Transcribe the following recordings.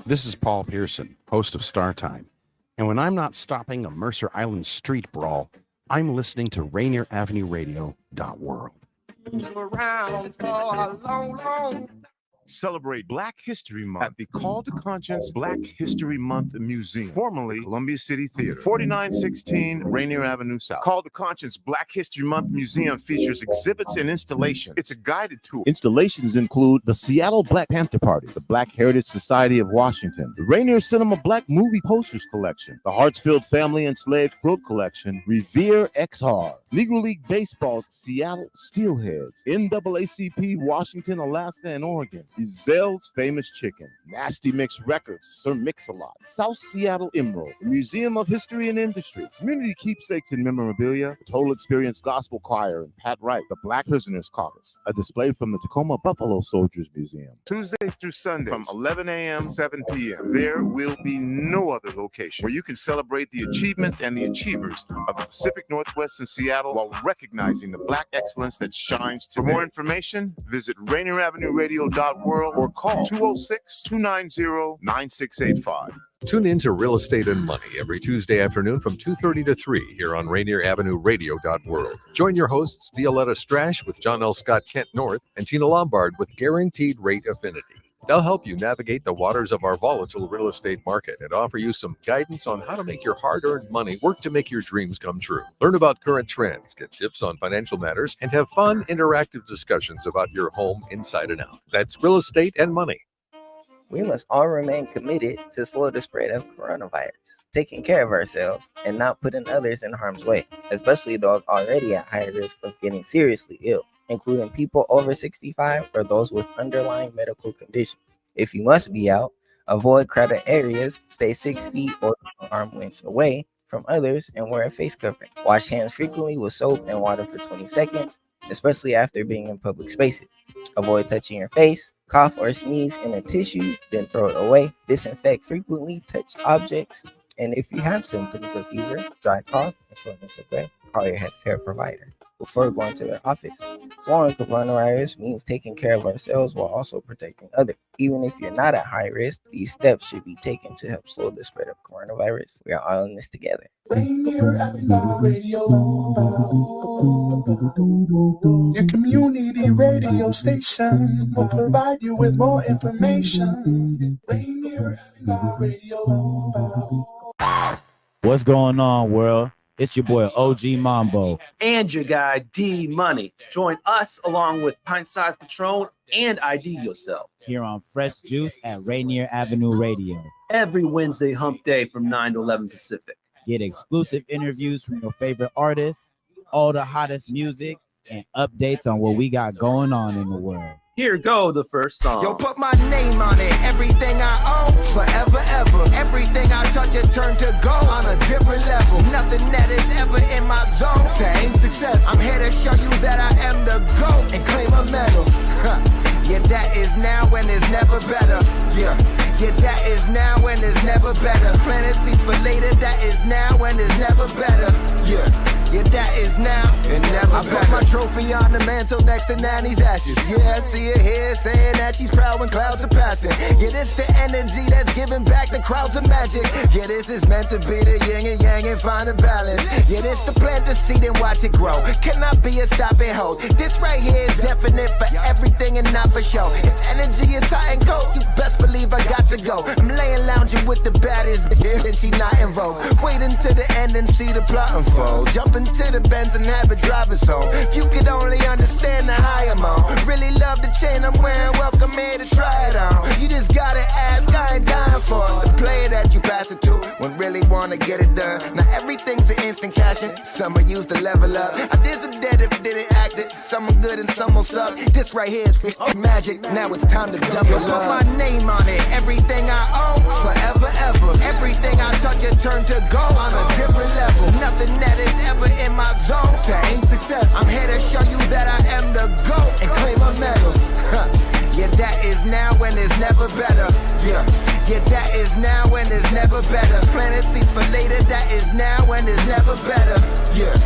This is Paul Pearson, host of Star Time. And when I'm not stopping a Mercer Island street brawl, I'm listening to Rainier Avenue Radio .world. Around for a long, long. Celebrate Black History Month at the Call to Conscience Black History Month Museum, formerly Columbia City Theater, 4916 Rainier Avenue South. Call to Conscience Black History Month Museum features exhibits and installations. It's a guided tour. Installations include the Seattle Black Panther Party, the Black Heritage Society of Washington, the Rainier Cinema Black Movie Posters Collection, the Hartsfield Family Enslaved Quilt Collection, Revere XR, Negro League Baseball's Seattle Steelheads, NAACP Washington, Alaska, and Oregon, Giselle's Famous Chicken, Nasty Mix Records, Sir Mix-a-Lot, South Seattle Emerald, the Museum of History and Industry, Community Keepsakes and Memorabilia, the Total Experience Gospel Choir and Pat Wright, the Black Prisoners Caucus, a display from the Tacoma Buffalo Soldiers Museum. Tuesdays through Sundays from 11 a.m. 7 p.m. There will be no other location where you can celebrate the achievements and the achievers of the Pacific Northwest and Seattle while recognizing the Black excellence that shines today. For more information, visit RainierAvenueRadio.world or call 206-290-9685. Tune in to Real Estate and Money every Tuesday afternoon from 2:30 to 3 here on RainierAvenueRadio.world. Join your hosts Violetta Strash with John L. Scott Kent North and Tina Lombard with Guaranteed Rate Affinity. They'll help you navigate the waters of our volatile real estate market and offer you some guidance on how to make your hard-earned money work to make your dreams come true. Learn about current trends, get tips on financial matters, and have fun, interactive discussions about your home inside and out. That's Real Estate and Money. We must all remain committed to slow the spread of coronavirus, taking care of ourselves and not putting others in harm's way, especially those already at high risk of getting seriously ill, including people over 65 or those with underlying medical conditions. If you must be out, avoid crowded areas, stay 6 feet or arm lengths away from others, and wear a face covering. Wash hands frequently with soap and water for 20 seconds, especially after being in public spaces. Avoid touching your face, cough or sneeze in a tissue, then throw it away. Disinfect frequently touched objects. And if you have symptoms of fever, dry cough, and shortness of breath, call your healthcare provider before going to their office. Slowing coronavirus means taking care of ourselves while also protecting others. Even if you're not at high risk, these steps should be taken to help slow the spread of coronavirus. We are all in this together. Rainier Avenue Radio, your community radio station will provide you with more information. Rainier Avenue Radio. What's going on, world? It's your boy OG Mambo and your guy D Money. Join us along with Pint Size Patron and ID Yourself here on Fresh Juice at Rainier Avenue Radio every Wednesday hump day from 9 to 11 Pacific. Get exclusive interviews from your favorite artists, all the hottest music, and updates on what we got going on in the world. Here go the first song. Yo, put my name on it. Everything I own, forever, ever. Everything I touch, it turn to gold on a different level. Nothing that is ever in my zone that ain't success. I'm here to show you that I am the GOAT and claim a medal. Yeah, that is now and it's never better. Yeah, that is now and it's never better. Planted seeds for later, that is now and it's never better. Yeah, that is now and never better. I put my trophy on the mantle next to Nanny's ashes. Yeah, I see it here saying that she's proud when clouds are passing. Yeah, this the energy that's giving back the crowds of magic. Yeah, this is meant to be the yin and yang and find a balance. Yeah, this the plant the seed and watch it grow. Cannot be a stop and hold. This right here is definite for everything and not for show. If energy is hot and cold, you best believe I got to go. I'm laying lounging with the baddest bitch and she not involved. Wait until the end and see the plot unfold. Jump into the Benz and have it drive us home. If you could only understand the high I'm on. Really love the chain I'm wearing, welcome here to try it on. You just gotta ask, I ain't dying for it. The player that you pass it to when really wanna get it done. Now everything's an instant cashing. Some are used to level up. I did some dead if didn't act it. Some are good and some will suck. This right here is free magic. Now it's time to double up. Put my name on it. Everything I own, forever, ever. Everything I touch, it turn to gold on a different level. Nothing that is ever in my zone that ain't success. I'm here to show you that I am the GOAT and claim a medal. Yeah, that is now and it's never better. Yeah, that is now and it's never better. Planted seeds for later, that is now and it's never better. Yeah,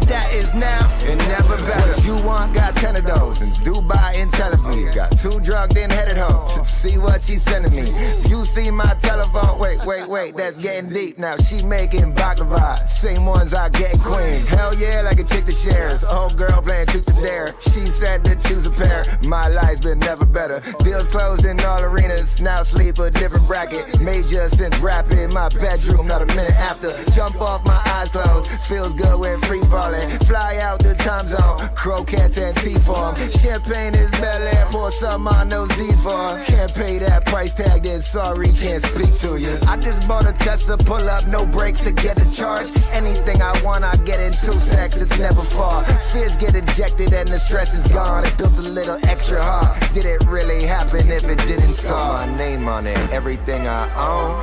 that is now and never better. What you want, got 10 of those. In Dubai and Tel Aviv, got 2 drugged in headed home. see what she's sending me. You see my telephone, wait, that's getting deep now. She making baklava, same ones I get in Queens. Hell yeah, like a chick that shares. Old girl playing truth to dare. She said to choose a pair. My life's been never better. Deals closed in all arenas. Now sleep a different bracket. Major since rapping. My bedroom, not a minute after. Jump off my eyes closed. Feels good when free falling. Fly out the time zone. Croquettes and tea form. Champagne is Bel Air. Pour some on those D's for. Can't pay that price tag, then sorry, can't speak to you. I just bought a Tesla, pull up, no brakes to get a charge. Anything I want, I get in 2 seconds, it's never far. Fears get ejected and the stress is gone. It feels a little extra hard. Did it really happen if it didn't scar? My name on it, everything I own.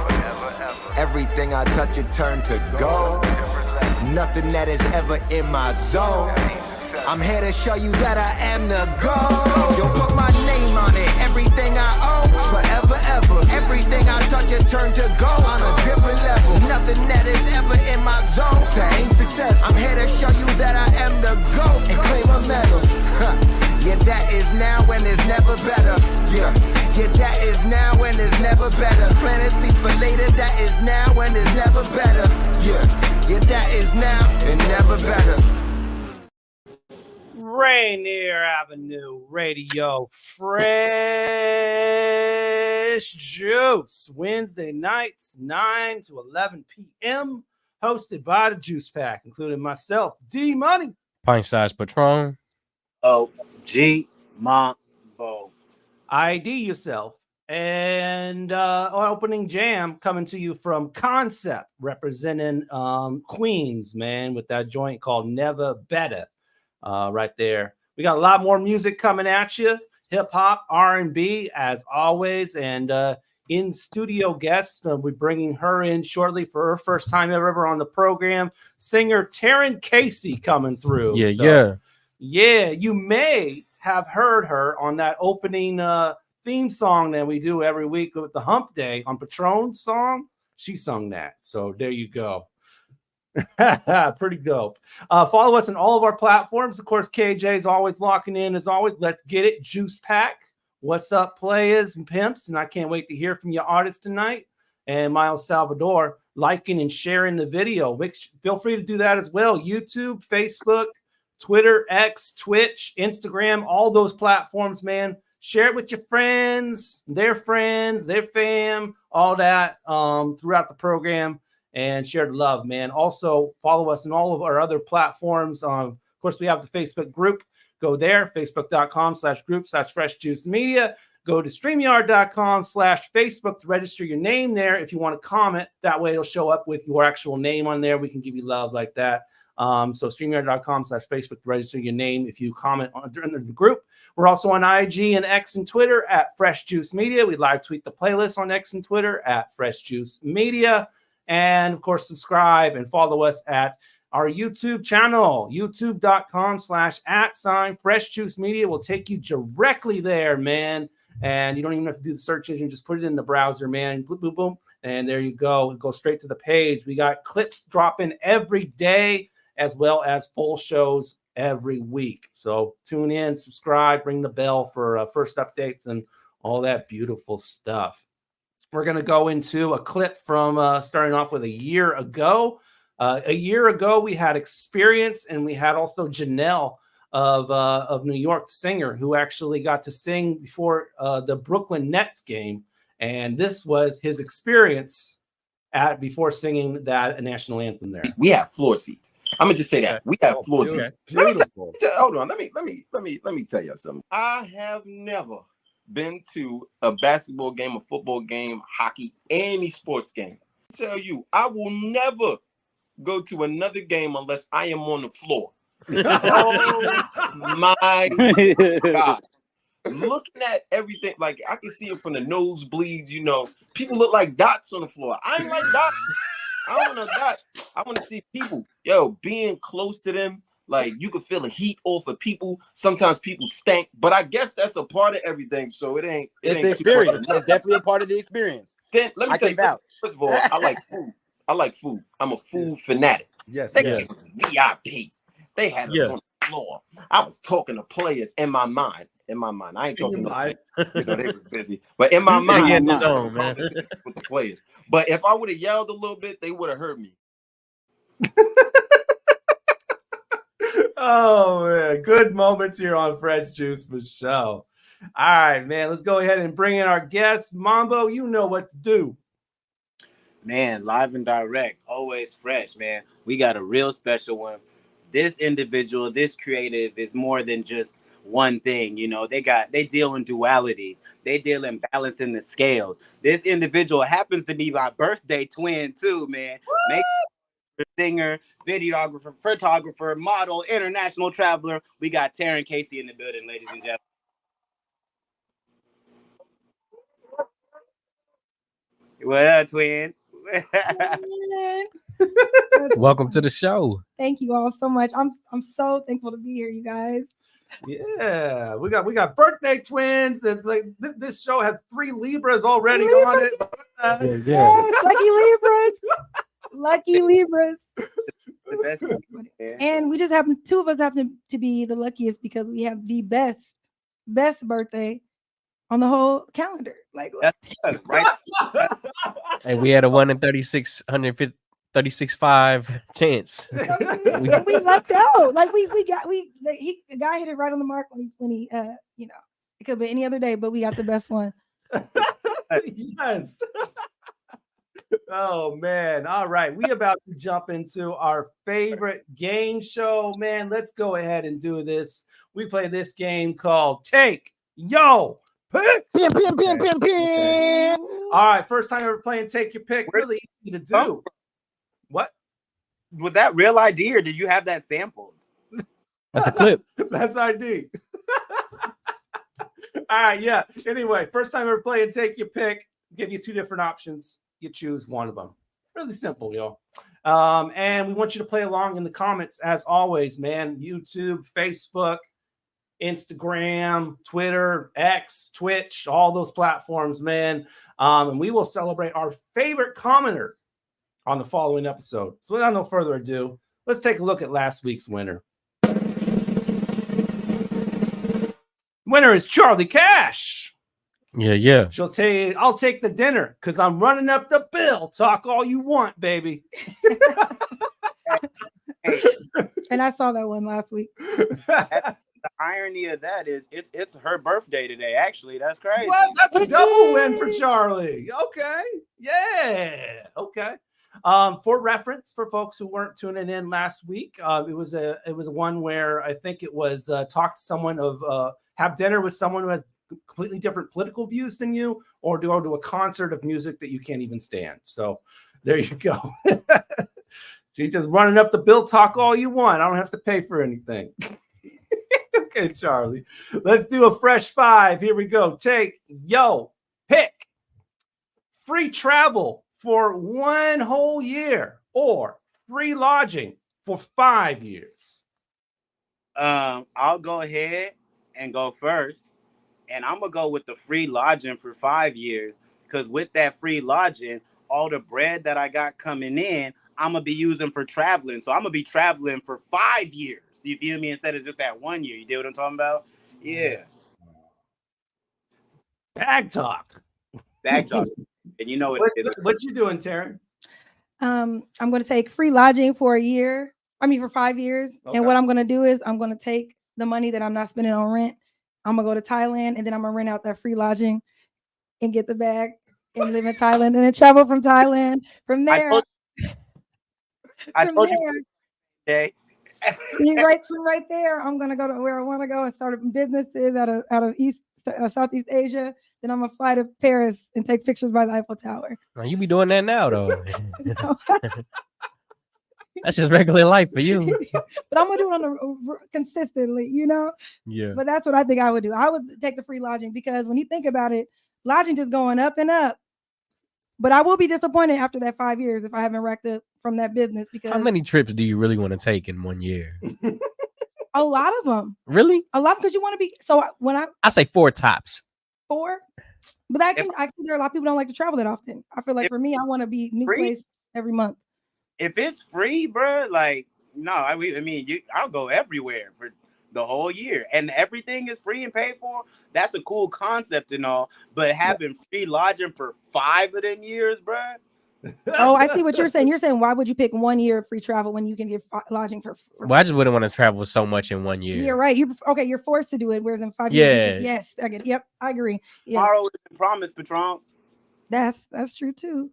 Everything I touch, it turn to gold. Nothing that is ever in my zone. I'm here to show you that I am the gold. Yo, put my name on it, everything I own, forever, ever. Everything I touch, it turn to gold on a different level. Nothing that is ever in my zone that ain't success. I'm here to show you that I am the GOAT and claim a medal. Yeah, that is now and it's never better. Yeah, that is now and it's never better. Planting seeds for later, that is now and it's never better. Yeah, that is now and never better. Rainier Avenue Radio, Fresh Juice, Wednesday nights, 9 to 11 p.m., hosted by the Juice Pack, including myself, D Money, Pint Size Patron, OG Mambo, IDYourself, and our opening jam coming to you from Concept, representing Queens, man, with that joint called Never Better. Right there. We got a lot more music coming at you. Hip hop, R&B, as always, and in studio guests. We're bringing her in shortly for her first time ever on the program. Singer Taryn Kacey coming through. Yeah. You may have heard her on that opening theme song that we do every week with the Hump Day on Patron's song. She sung that. So there you go. Pretty dope. Follow us on all of our platforms. Of course, KJ is always locking in. As always, let's get it. Juice Pack. What's up, players and pimps? And I can't wait to hear from your artists tonight. And Miles Salvador, liking and sharing the video. Feel free to do that as well. YouTube, Facebook, Twitter, X, Twitch, Instagram, all those platforms, man. Share it with your friends, their fam, all that throughout the program. And share the love, man. Also, follow us on all of our other platforms. Of course, we have the Facebook group. Go there, facebook.com/group/freshjuicemedia. Go to StreamYard.com/Facebook to register your name there. If you want to comment, that way it'll show up with your actual name on there. We can give you love like that. So StreamYard.com/Facebook to register your name if you comment under the group. We're also on IG and X and Twitter at Fresh Juice Media. We live tweet the playlist on X and Twitter at Fresh Juice Media. And, of course, subscribe and follow us at our YouTube channel, youtube.com/@Fresh Juice Media will take you directly there, man. And you don't even have to do the search engine. Just put it in the browser, man. Boom, boom, boom. And there you go. Go straight to the page. We got clips dropping every day as well as full shows every week. So tune in, subscribe, ring the bell for first updates and all that beautiful stuff. We're going to go into a clip from starting off with a year ago. A year ago, we had Experience, and we had also Janelle of New York, the singer, who actually got to sing before the Brooklyn Nets game. And this was his experience before singing that national anthem there. We have floor seats. I'm gonna just say that we have floor seats. Hold on. Let me tell you something. I have never been to a basketball game, a football game, hockey, any sports game. I tell you, I will never go to another game unless I am on the floor. Oh my God. Looking at everything, like I can see it from the nosebleeds, you know, people look like dots on the floor. I ain't like dots. I don't want no dots. I want to see people, being close to them. Like you can feel the heat off of people. Sometimes people stank, but I guess that's a part of everything. So it ain't the experience. It's definitely a part of the experience. Then let me tell you, first of all, I like food. I'm a food fanatic. Yes. They gave us VIP. They had us on floor. I was talking to players in my mind. I ain't talking to they was busy. But in my mind, in the zone, man. With the players. But if I would have yelled a little bit, they would have heard me. Oh man, good moments here on Fresh Juice for show. All right, man, let's go ahead and bring in our guest. Mambo, you know what to do. Man, live and direct, always fresh, man. We got a real special one. This individual, this creative is more than just one thing. You know, they deal in dualities. They deal in balancing the scales. This individual happens to be my birthday twin too, man. Singer, videographer, photographer, model, international traveler. We got Taryn Kacey in the building, ladies and gentlemen. What up, twin? Welcome to the show. Thank you all so much. I'm so thankful to be here, you guys. Yeah, we got birthday twins, and like this show has 3 Libras already on it. Lucky Libras. The best. And we just two of us happen to be the luckiest because we have the best birthday on the whole calendar. Like, right? And we had a 1 in 36.5 chance. we lucked out. Like the guy hit it right on the mark when he it could be any other day, but we got the best one. Yes. Oh man. All right. We about to jump into our favorite game show. Man, let's go ahead and do this. We play this game called Take Yo Pick. All right. First time ever playing Take Your Pick. Really easy to do. What? Was that real ID or did you have that sample? That's a clip. That's ID. All right. Yeah. Anyway, first time ever playing Take Your Pick. Give you 2 different options. You choose one of them. Really simple, y'all. And we want you to play along in the comments as always, man. YouTube, Facebook, Instagram, Twitter, X, Twitch, all those platforms, man. And we will celebrate our favorite commenter on the following episode. So without no further ado, let's take a look at last week's winner. Winner is Charlie Cash. Yeah. She'll tell you, I'll take the dinner because I'm running up the bill. Talk all you want, baby. And I saw that one last week. The irony of that is it's her birthday today. Actually, that's crazy. Well, that's a double win for Charlie. Okay. Yeah. Okay. For reference, for folks who weren't tuning in last week, it was one where I think it was talk to someone have dinner with someone who has completely different political views than you, or go to a concert of music that you can't even stand. So there you go. She's just running up the bill. Talk all you want. I don't have to pay for anything. Okay, Charlie. Let's do a fresh 5. Here we go. Take yo pick. Free travel for 1 whole year or free lodging for 5 years. I'll go ahead and go first. And I'm going to go with the free lodging for 5 years. Because with that free lodging, all the bread that I got coming in, I'm going to be using for traveling. So I'm going to be traveling for 5 years. You feel me? Instead of just that 1 year. You get what I'm talking about? Yeah. Bag talk. And you know what you doing, Taryn? I'm going to take free lodging for 5 years. Okay. And what I'm going to do is I'm going to take the money that I'm not spending on rent. I'm going to go to Thailand, and then I'm going to rent out that free lodging and get the bag and live in Thailand and then travel from Thailand. From there. I told you. Okay. From right there, I'm going to go to where I want to go and start businesses out of Southeast Asia. Then I'm going to fly to Paris and take pictures by the Eiffel Tower. Well, you be doing that now, though. That's just regular life for you. But I'm going to do it consistently, Yeah. But that's what I think I would do. I would take the free lodging because when you think about it, lodging just going up and up. But I will be disappointed after that 5 years if I haven't racked up from that business. Because how many trips do you really want to take in 1 year? A lot of them. Really? A lot, because you want to be. So when I say 4 tops. 4, but actually there are a lot of people don't like to travel that often. I feel like for me, I want to be new place every month. If it's free, bro, like No, I mean, I'll go everywhere for the whole year, and everything is free and paid for. That's a cool concept and all, but having free lodging for 5 of them years, bruh. Oh, I see what you're saying. You're saying, why would you pick 1 year of free travel when you can get lodging for Well, I just wouldn't want to travel so much in 1 year. You're right. You're forced to do it. Whereas in 5 Yeah. years, yes, I get. Yep, I agree. Yeah. Tomorrow isn't promised, Patron. That's true too.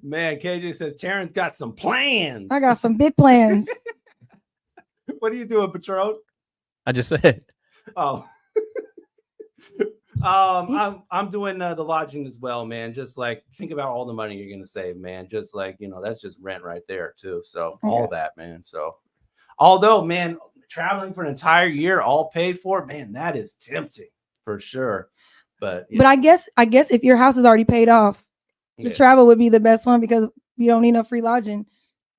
Man, KJ says Taryn's got some plans. I got some big plans. What are you doing, Patron? I just said. Oh. I'm doing the lodging as well, man. Just like think about all the money you're gonna save, man. Just like, you know, that's just rent right there too. So all that, man. So although, man, traveling for an entire year, all paid for, man, that is tempting for sure. But I guess if your house is already paid off, the travel would be the best one because you don't need no free lodging.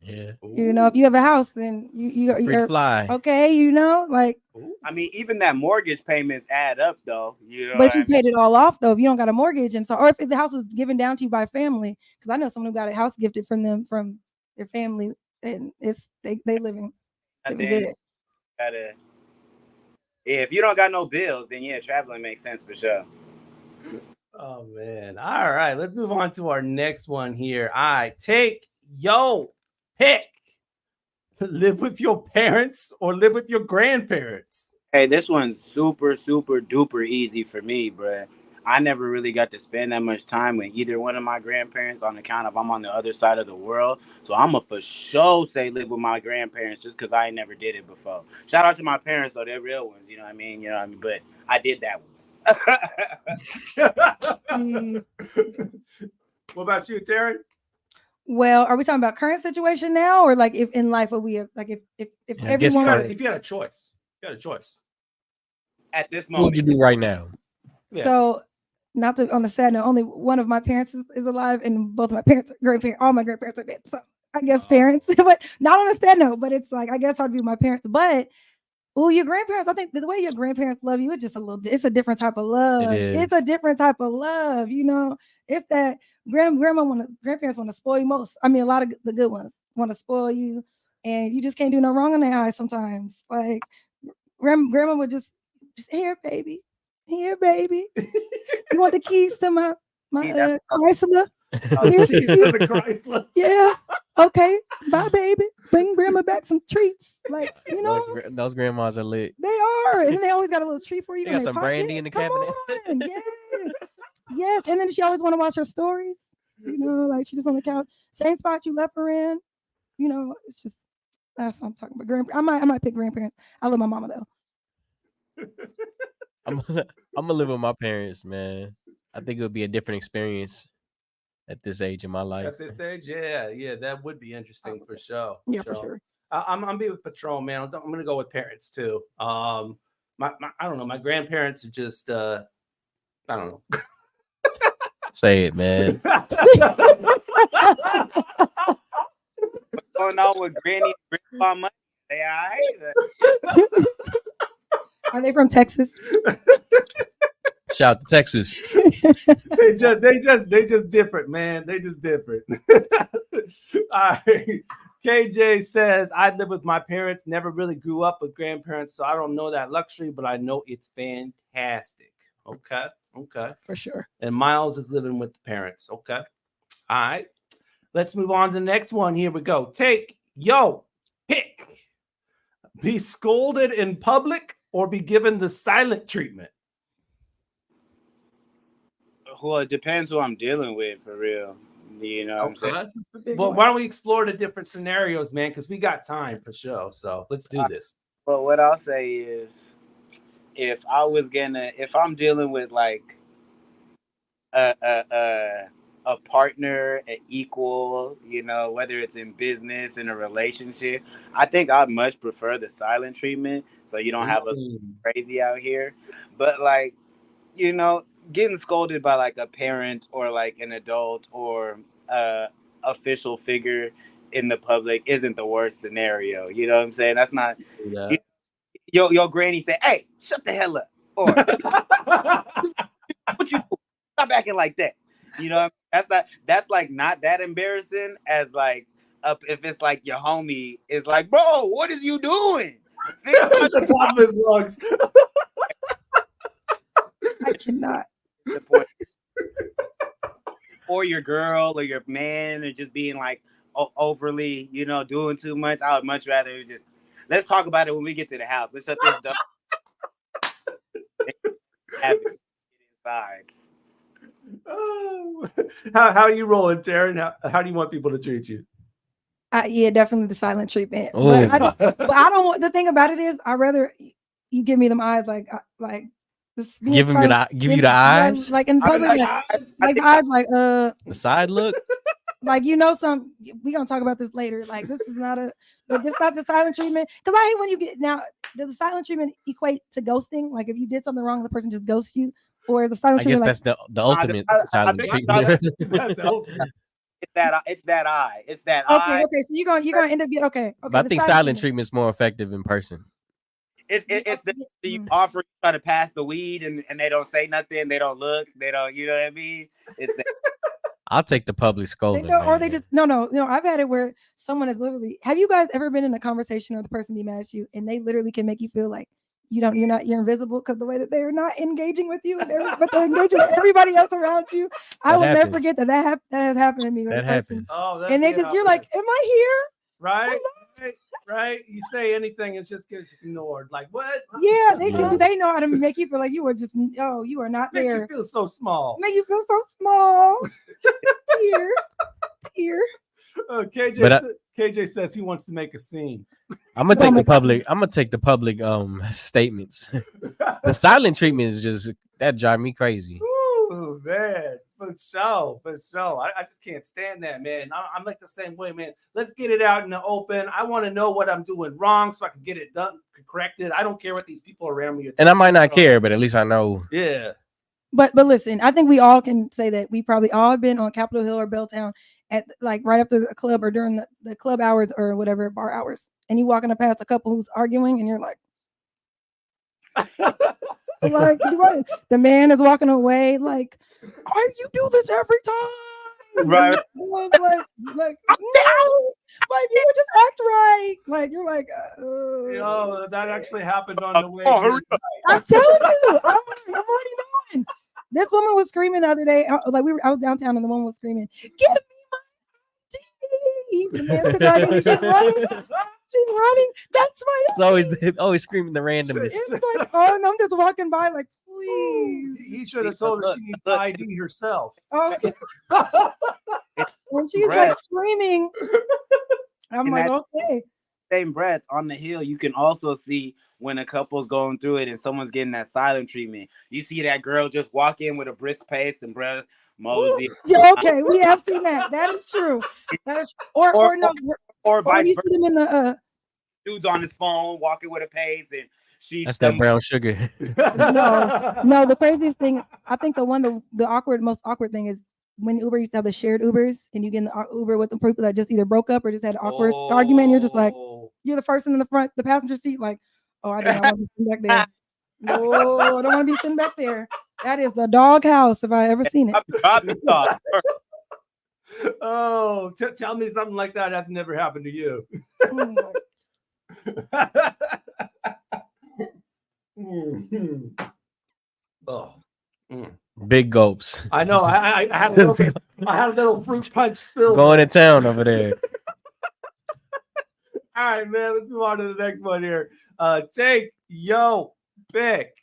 Yeah. You know, if you have a house, then you're fly. Okay, you know, like. I mean, even that mortgage payments add up, though. You know, but if you paid it all off, though, if you don't got a mortgage, and so, or if the house was given down to you by family, because I know someone who got a house gifted from their family, and they living good. If you don't got no bills, then yeah, traveling makes sense for sure. Oh man! All right, let's move on to our next one here. Take your pick. Live with your parents or live with your grandparents. Hey, this one's super, super duper easy for me, bruh. I never really got to spend that much time with either one of my grandparents on account of I'm on the other side of the world. So I'm for sure say live with my grandparents just because I never did it before. Shout out to my parents, though. They're real ones, you know what I mean? But I did that one. What about you, Taryn? Well, are we talking about current situation now, or like if in life what we have, like if everyone, if you had a choice, at this What moment, would you do right now? Yeah. So, not to, on a sad note, only one of my parents is alive, and both of my parents, all my grandparents are dead. So I guess parents, but not on a sad note. But it's like I guess hard to be with my parents, but. Oh, your grandparents, I think the way your grandparents love you, it's a different type of love. It's a different type of love, you know. It's that grandparents want to spoil you most. I mean, a lot of the good ones want to spoil you, and you just can't do no wrong in their eyes sometimes. Like grandma would just here, baby. You want the keys to my Chrysler? Yeah. Okay. Bye, baby. Bring grandma back some treats. Like, you know. Those grandmas are lit. They are. And then they always got a little treat for you. They got some brandy in the cabinet. Yes. Yes. And then she always want to watch her stories. You know, like she just on the couch. Same spot you left her in. You know, it's just that's what I'm talking about. I might pick grandparents. I love my mama though. I'm gonna live with my parents, man. I think it would be a different experience at this age in my life. At this age, yeah, that would be interesting for sure. Yeah, for sure. I'm be with Patron, man. I'm gonna go with parents too. I don't know. My grandparents are just I don't know. Say it, man. What's going on with Granny and Grandpa Money? They all right? Are they from Texas? Shout out to Texas. they just different, man. They just different. All right. KJ says, I live with my parents, never really grew up with grandparents, so I don't know that luxury, but I know it's fantastic. Okay. For sure. And Miles is living with the parents. Okay. All right. Let's move on to the next one. Here we go. Take your pick. Be scolded in public or be given the silent treatment. Well, it depends who I'm dealing with, for real. You know what I'm saying? Well, why don't we explore the different scenarios, man? Because we got time for sure. So let's do this. Well, what I'll say is, if I'm dealing with like a partner, an equal, you know, whether it's in business, in a relationship, I think I'd much prefer the silent treatment, so you don't have us crazy out here. But like, you know, getting scolded by like a parent or like an adult or official figure in the public isn't the worst scenario. You know what I'm saying? That's not. Yeah. Your granny say, "Hey, shut the hell up," or "What you do? Stop acting like that." You know, that's like not that embarrassing as like if it's like your homie, it's like, bro, what is you doing? The top of his lungs. I cannot. Or your girl or your man are just being like overly, doing too much. I would much rather just let's talk about it when we get to the house. Let's shut this door. Have it inside. Oh. How are you rolling, Taryn? How do you want people to treat you? Yeah, definitely the silent treatment. But I don't want. The thing about it is, I rather you give me them eyes, like this. Give you the eyes, like in public, like the eyes, like the side look. Like we gonna talk about this later. Like this is not not the silent treatment. Because I hate when you get now. Does the silent treatment equate to ghosting? Like if you did something wrong, the person just ghosts you, or the silent treatment? I guess that's the ultimate silent treatment. It's that eye. It's that eye. Okay. So you're gonna end up getting okay. But I think silent treatment is more effective in person. It's the you offer, you try to pass the weed, and they don't say nothing. They don't look. They don't. You know what I mean? It's that. I'll take the public scolding. Or they just no. I've had it where someone is literally. Have you guys ever been in a conversation where the person be mad at you, and they literally can make you feel like you're invisible because the way that they're not engaging with you, but they're engaging with everybody else around you. I will never forget that has happened to me. That happens. And they just you're like, am I here? Right. You say anything, it just gets ignored. Like what? Yeah, they know how to make you feel like you are just you are not there. Make you feel so small. Make you feel so small. Tear. KJ says he wants to make a scene. I'm gonna take the public statements. The silent treatment is just that drive me crazy. Ooh, man, for sure. I just can't stand that, man. I'm like the same way, man. Let's get it out in the open. I want to know what I'm doing wrong so I can get it done, corrected. I don't care what these people around me are. And I might not care, but at least I know. Yeah. But listen, I think we all can say that we probably all have been on Capitol Hill or Belltown at like right after a club or during the club hours or whatever bar hours, and you walking past a couple who's arguing, and you're like, the man is walking away like, you do this every time, right? like you would just act right, like you're like, that actually happened on the way. I'm telling you, I'm already knowing. This woman was screaming the other day, like I was downtown, and the woman was screaming, "Give me my ID!" The man took her ID, she's running. That's my. It's always screaming the randomness. It's like, and I'm just walking by, like, please. He should have told her she needs to ID herself. Okay. When she's like screaming, I'm like, okay. Same breath, on the hill, you can also see when a couple's going through it and someone's getting that silent treatment. You see that girl just walk in with a brisk pace and breath, mosey. Yeah, okay, we have seen that. That is true. That is, or vice you versa. see them in the dude's on his phone walking with a pace, and that's that brown sugar. No, the craziest thing, I think the most awkward thing is when Uber used to have the shared Ubers, and you get in the Uber with the people that just either broke up or just had an awkward argument. And you're just like, you're the person in the front, the passenger seat, like, I don't want to be sitting back there. No, I don't want to be sitting back there. That is the doghouse if I ever seen it. Tell me something like that has never happened to you. Big gulps. I know. I had a little fruit punch spill. Going to town over there. All right, man. Let's move on to the next one here. Take your pick.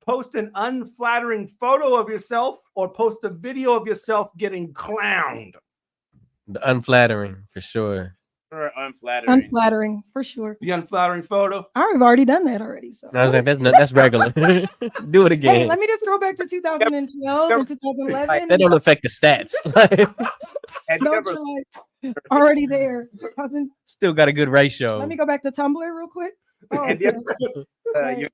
Post an unflattering photo of yourself or post a video of yourself getting clowned. The unflattering, for sure. Or unflattering. Unflattering, for sure. The unflattering photo. I've already done that already. So. I was like, that's regular. Do it again. Hey, let me just go back to 2012 and 2011. That don't affect the stats. Already there. Still got a good ratio. Let me go back to Tumblr real quick. You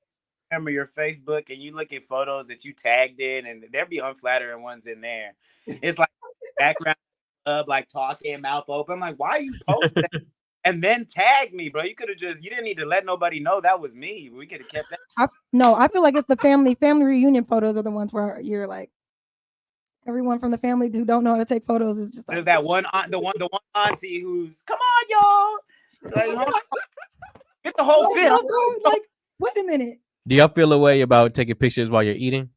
remember your Facebook and you look at photos that you tagged in, and there'll be unflattering ones in there. It's like background like talking, mouth open. I'm like, why are you posting that? And then tag me, bro? You could have you didn't need to let nobody know that was me. We could have kept that. I feel like it's the family reunion photos are the ones where you're like, Everyone from the family who don't know how to take photos is just like There's that one aunt, the one auntie who's come on, y'all. Like, hold on. Get the whole fit. Like, wait a minute. Do y'all feel a way about taking pictures while you're eating?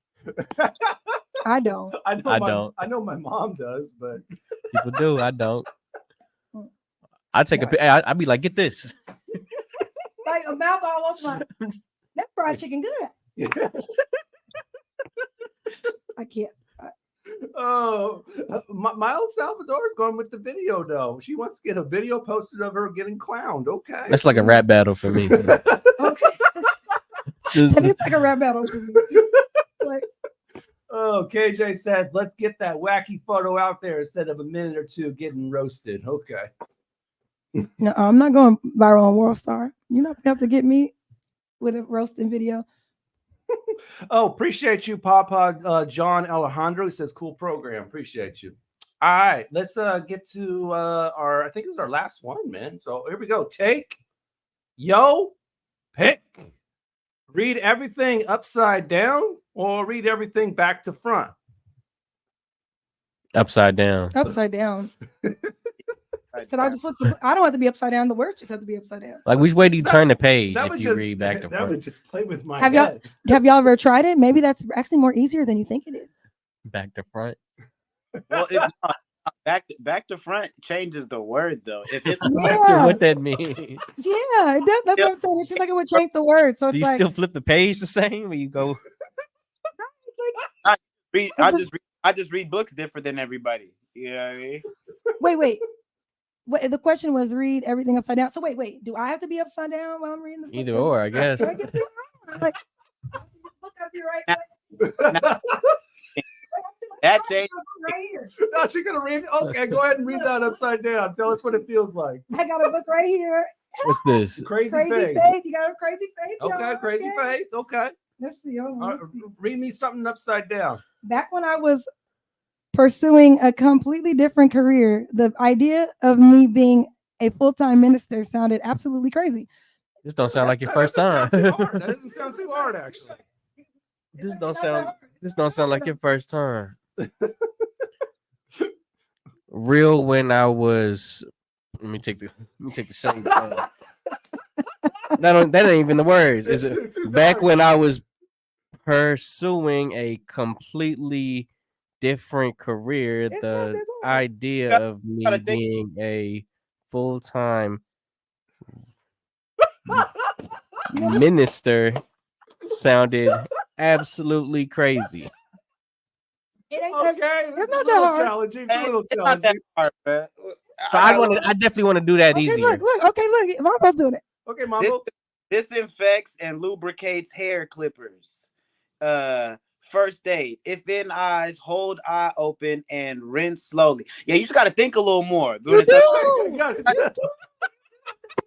I don't. I don't. I know my mom does, but People do. I don't. I take a pic. I'd be like, get this. Like a mouth all over my that fried chicken good. I can't. Oh, Miles Salvador is going with the video though. She wants to get a video posted of her getting clowned. Okay, That's like a rap battle for me. Okay. Just- It's like a rap battle for me. Like, oh, KJ says, let's get that wacky photo out there instead of a minute or two getting roasted. Okay. no, I'm not going viral on World Star. You're not gonna have to get me with a roasting video. Oh, appreciate you, Papa. John Alejandro says, cool program. Appreciate you. All right, let's get to I think this is our last one, man. So here we go. Take yo pick. Read everything upside down or read everything back to front. Upside down. Upside down. Because I don't have to be upside down. The words just have to be upside down. Like, which way do you turn the page That if would you just- read back to That front? would just play with my Have head. y'all ever tried it? Maybe that's actually more easier than you think it is. Back to front. Well, back to front changes the word though. If it's Yeah. What that means? Yeah, it does. That's what I'm saying. It seems like it would change the word. So Do it's you like still flip the page the same when you go? I just read books different than everybody. You know what I mean? wait. The question was read everything upside down. So wait. Do I have to be upside down while I'm reading the book? Either or, I guess. Do I get to- like, book up here right way. That changed. Right here. No, she's gonna read. Okay, go ahead and read that upside down. Tell us what it feels like. I got a book right here. What's this? Crazy Crazy faith. faith. You got a crazy faith. Okay, y'all. crazy faith. Okay. Let's see. Read me something upside down. Back when I was pursuing a completely different career, the idea of me being a full-time minister sounded absolutely crazy. This don't sound like your first time. That doesn't sound too hard, actually. This don't sound like your first time. Real when I was. Let me take the shade. That ain't even the words. Is it back when I was pursuing a completely different career? The idea of me being a full-time minister sounded absolutely crazy. It ain't Okay, it's it's not a that little hard. challenging. It's a little It's not that challenging. hard, man. So I definitely want to do that Okay, easier. look. Okay, Mambo's doing it. Okay, Mambo. Disinfects and lubricates hair clippers. First aid. If in eyes, hold eye open and rinse slowly. Yeah, you just got to think a little more. You do. You got it. A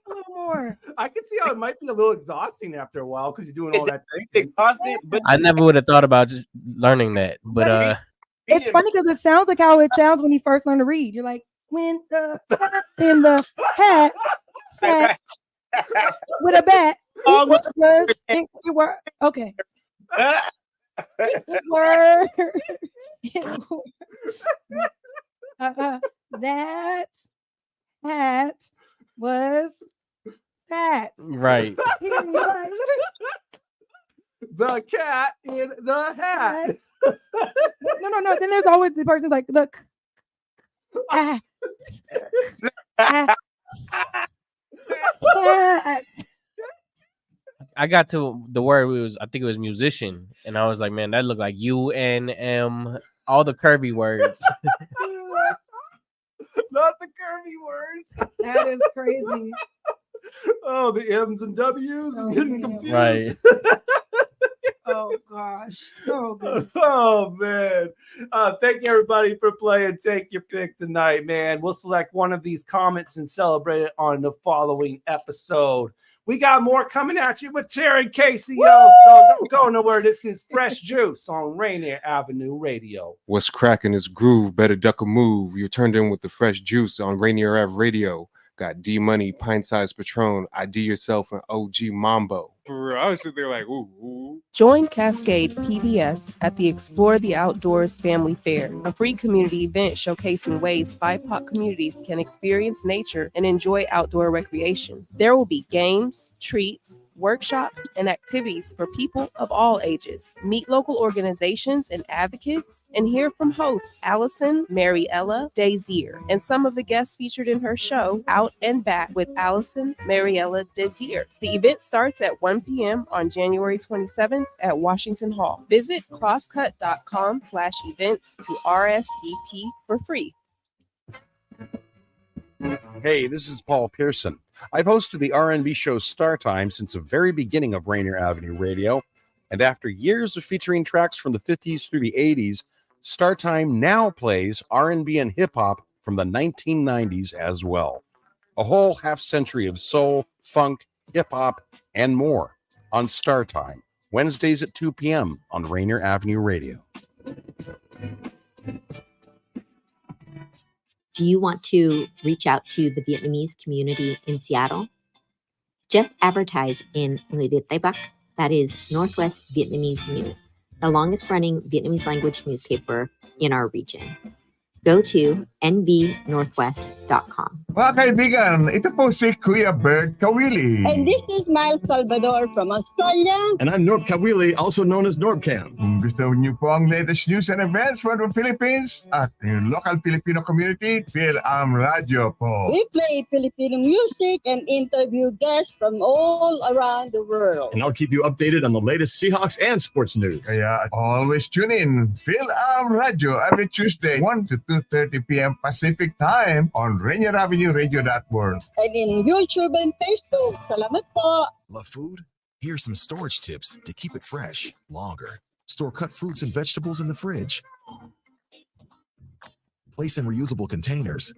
little more. I can see how it might be a little exhausting after a while because you're doing all that thinking. Exhausted, but I never would have thought about just learning that, but It's funny because it sounds like how it sounds when you first learn to read. You're like, when the cat in the hat sat with a bat, it were okay. It were that hat was fat. right. The cat in the hat. No. Then there's always the person like, look. I got to the word I think it was musician, and I was like, man, that looked like UNM, all the curvy words. Not the curvy words. That is crazy. Oh, the M's and W's. I'm getting confused. Right. Oh gosh. Oh good. Oh man. Thank you everybody for playing Take Your Pick tonight, man. We'll select one of these comments and celebrate it on the following episode. We got more coming at you with Taryn Kacey, yo. So don't go nowhere. This is Fresh Juice on Rainier Avenue Radio. What's cracking is groove, better duck a move. You're turned in with the Fresh Juice on Rainier Avenue Radio. Got D Money, Pint Size Patron, ID Yourself, and OG Mambo. For real. I was sitting there like, ooh. Join Cascade PBS at the Explore the Outdoors Family Fair, a free community event showcasing ways BIPOC communities can experience nature and enjoy outdoor recreation. There will be games, treats, workshops, and activities for people of all ages. Meet local organizations and advocates and hear from hosts Allison Mariella Desir and some of the guests featured in her show, Out and Back with Allison Mariella Desir. The event starts at 1 p.m. on January 27th at Washington Hall. Visit crosscut.com/events to RSVP for free. Hey, this is Paul Pearson. I've hosted the R&B show Star Time since the very beginning of Rainier Avenue Radio, and after years of featuring tracks from the 50s through the 80s, Star Time now plays R&B and hip-hop from the 1990s as well. A whole half-century of soul, funk, hip-hop, and more on Star Time, Wednesdays at 2 p.m. on Rainier Avenue Radio. Do you want to reach out to the Vietnamese community in Seattle? Just advertise in Người Việt Tây Bắc, that is Northwest Vietnamese News, the longest running Vietnamese language newspaper in our region. Go to nvnorthwest.com. Mga kaibigan, ito po si Kuya Bert Kawili. And this is Miles Salvador from Australia. And I'm Norb Kawili, also known as Norbcam. Kung gusto niyo po ang latest news and events from the Philippines at yung local Filipino community, Phil Radio po. We play Filipino music and interview guests from all around the world. And I'll keep you updated on the latest Seahawks and sports news. Kaya always tune in, Phil Radio, every Tuesday, 1 to 2:30 p.m. Pacific Time on Rainier Avenue Radio.world. And in YouTube and Facebook. Salamat po. Love food? Here's some storage tips to keep it fresh longer. Store cut fruits and vegetables in the fridge. Place in reusable containers.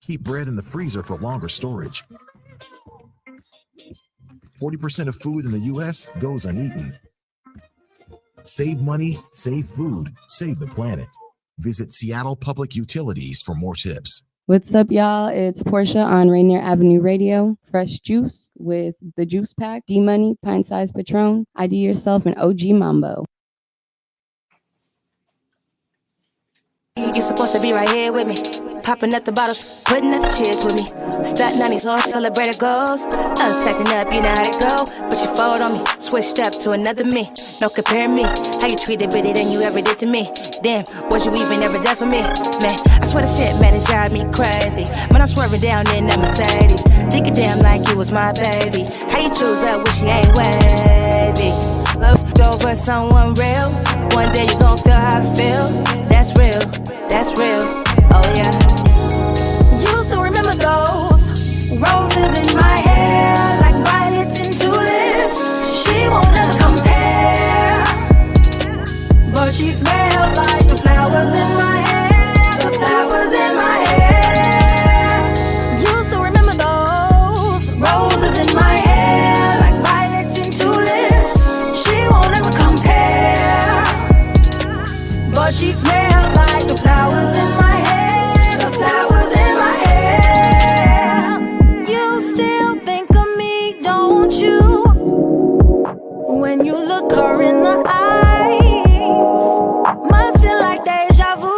Keep bread in the freezer for longer storage. 40% of food in the U.S. goes uneaten. Save money, save food, save the planet. Visit Seattle Public Utilities for more tips. What's up, y'all? It's Portia on Rainier Avenue Radio. Fresh juice with the juice pack, D-Money, Pint Size Patron, IDYourself, and OG Mambo. You supposed to be right here with me. Popping up the bottles, putting up the cheers with me. Stack 90s on celebrated goals. Stacking up, you know how to go. But you fold on me, switched up to another me. No comparing me. How you treated bitty than you ever did to me. Damn, was you even ever done for me? Man, I swear the shit, man, it drive me crazy. When I'm swerving down in that Mercedes, thinking damn like you was my baby. How you choose that when she ain't wavy? Love over someone real. One day you gon' feel how I feel. That's real, that's real. Oh yeah. You still remember those roses in my hair, like violets and tulips. She won't ever compare, but she smells like the flowers in my hair, the flowers in my hair. You still remember those roses in my hair, like violets and tulips. She won't ever compare, but she smells like the flowers in my hair, the flowers in my hair. You still think of me, don't you? When you look her in the eyes, must feel like deja vu.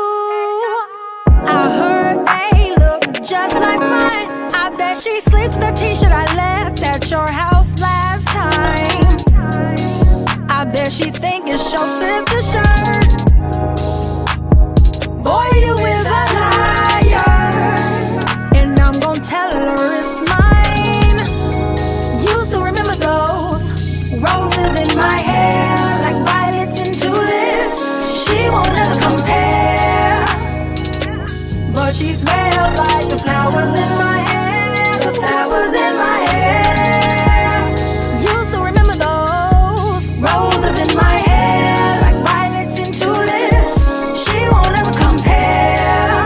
I heard they look just like mine. I bet she sleeps in the t-shirt I left at your house last time. I bet she think it's your sister's shirt. Boy, you is a liar, and I'm gon' tell her it's mine. You still remember those roses in my hair, like violets and tulips. She won't ever compare, but she smells like the flowers in my hair, the flowers in my hair. You still remember those roses in my hair, like violets and tulips. She won't ever compare,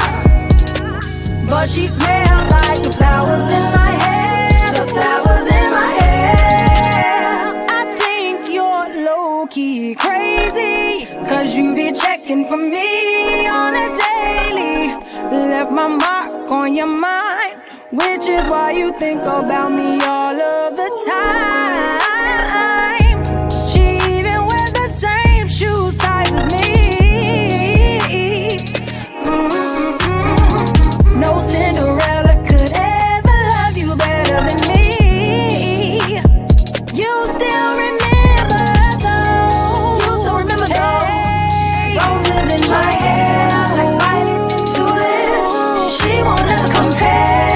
but she smells like the flowers in my hair, the flowers in my hair. I think you're low-key crazy, 'cause you be checking for me on a daily. Left my mark on your mind which is why you think about me all of the time. She even wears the same shoe size as me. No Cinderella could ever love you better than me. You still remember those. You still remember those. Roses in my hair, like violets and tulips. She won't ever compare,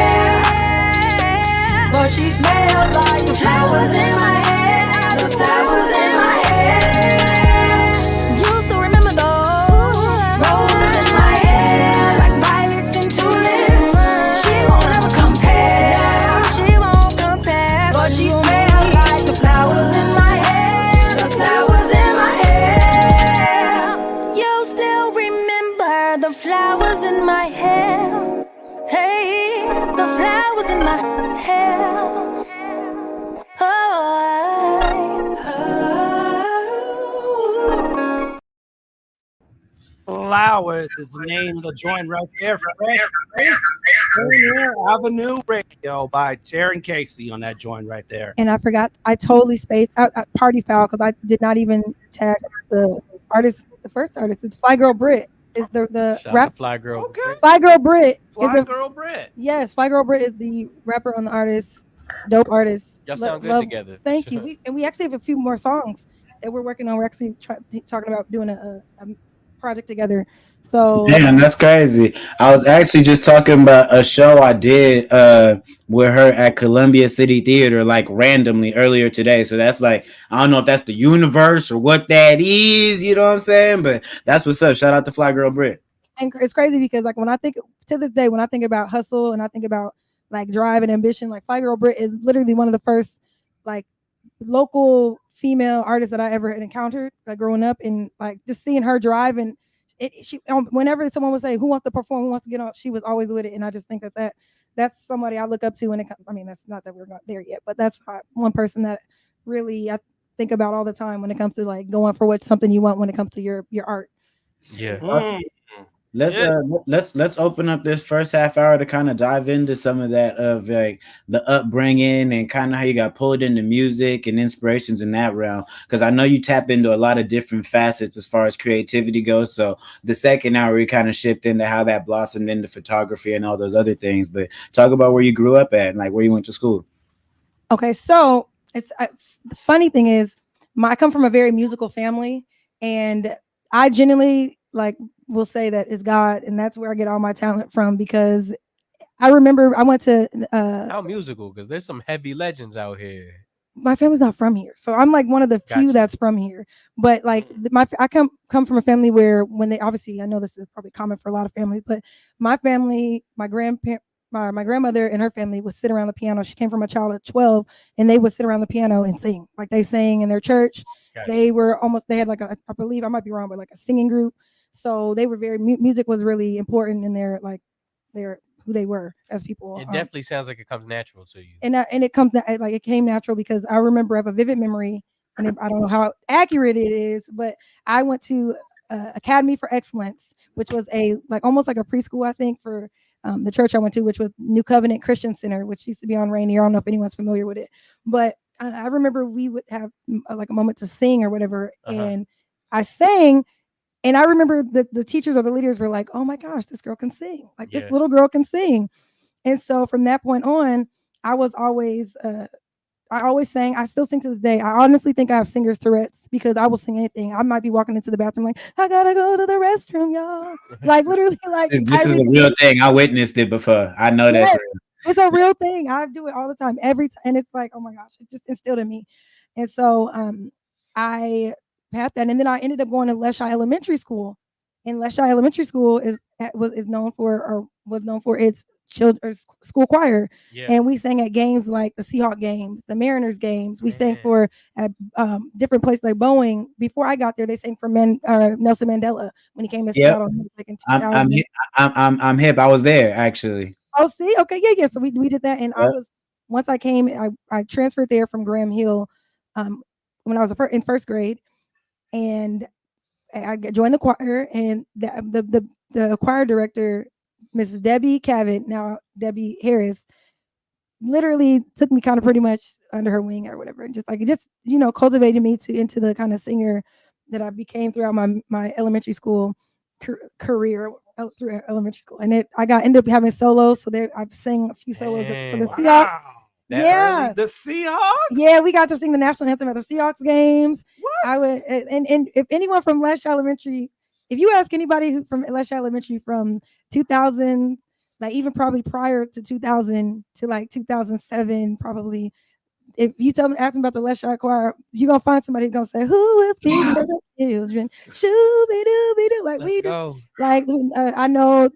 but she smells like the flowers in my hair. The flowers in my hair. You still remember those. Roses in my hair, like violets and tulips. She won't ever compare. She won't compare, but she smells like the flowers in my hair. The flowers in my hair. You still remember the flowers in my hair. Hey, the flowers in my hair. Flowers is the name of the joint right there. Rainier Avenue Radio by Taryn Kacey on that joint right there. And I forgot, I totally spaced out Party Foul because I did not even tag the artist, the first artist. It's Fly Girl Brit. Is the rap Fly Girl. Okay. Fly Girl Brit. Fly Girl Brit. Yes, Fly Girl Brit is the rapper on the artist. Dope artist. Y'all sound good together. Thank you. We actually have a few more songs that we're working on. We're actually talking about doing a project together. So damn, that's crazy. I was actually just talking about a show I did with her at Columbia City Theater, like randomly earlier today. So that's like, I don't know if that's the universe or what that is, you know what I'm saying? But that's what's up. Shout out to Fly Girl Brit. And it's crazy because like when I think to this day, when I think about hustle and I think about like drive and ambition, like Fly Girl Brit is literally one of the first like local female artists that I ever had encountered, like growing up, and like just seeing her drive. And she whenever someone would say who wants to perform, who wants to get on, she was always with it. And I just think that's somebody I look up to when it comes. I mean, that's not that we're not there yet, but that's one person that really I think about all the time when it comes to like going for something you want when it comes to your art. Yeah. Let's open up this first half hour to kind of dive into some of that of like the upbringing and kind of how you got pulled into music and inspirations in that realm, because I know you tap into a lot of different facets as far as creativity goes. So the second hour we kind of shift into how that blossomed into photography and all those other things. But talk about where you grew up at and like where you went to school. Okay, so it's the funny thing is I come from a very musical family, and I genuinely like will say that it's God, and that's where I get all my talent from, because I remember I went to how musical, because there's some heavy legends out here. My family's not from here, so I'm like one of the few that's from here. But like I come from a family where when they obviously, I know this is probably common for a lot of families, but my family, my grandmother and her family would sit around the piano. She came from a child of 12, and they would sit around the piano and sing. Like they sang in their church. They had like I believe, I might be wrong, but like a singing group. So they were very music was really important in their who they were as people. It definitely sounds like it comes natural to you. And it comes like it came natural because I remember I have a vivid memory, and I don't know how accurate it is, but I went to Academy for Excellence, which was almost like a preschool, I think, for the church I went to, which was New Covenant Christian Center, which used to be on Rainier. I don't know if anyone's familiar with it, but I remember we would have like a moment to sing or whatever, and I sang. And I remember the teachers or the leaders were like, "Oh my gosh, this girl can sing! Like this little girl can sing!" And so from that point on, I always sang. I still sing to this day. I honestly think I have singer's Tourette's because I will sing anything. I might be walking into the bathroom like, "I gotta go to the restroom, y'all." Like literally, like this is a real thing. I witnessed it before. I know that's real. It's a real thing. I do it all the time, every time, and it's like, oh my gosh, it just instilled in me. And so I had that, and then I ended up going to Leschi Elementary School, and Leschi Elementary School was known for its children's school choir, and we sang at games like the Seahawk games, the Mariners games. We sang for at different places like Boeing. Before I got there, they sang for Nelson Mandela when he came to Seattle. Like in 2000. I'm hip. I was there actually. Oh, see, okay, yeah. So we did that, and once I came, I transferred there from Graham Hill when I was in first grade. And I joined the choir, and the choir director, Mrs. Debbie Cavett, now Debbie Harris, literally took me kind of pretty much under her wing or whatever, and just cultivated me into the kind of singer that I became throughout my elementary school career through elementary school. And I ended up having solos, so I've sang a few solos for the Seahawks. Early? The Seahawks? Yeah, we got to sing the national anthem at the Seahawks games. What? I would, and if anyone from Lesha Elementary, if you ask anybody from Lesha Elementary from 2000, like even probably prior to 2000 to like 2007, probably, if you ask them about the Lesha choir, you're gonna find somebody who's gonna say, "Who is being the children?" Shoo-be-doo-be-doo. Like we just like I know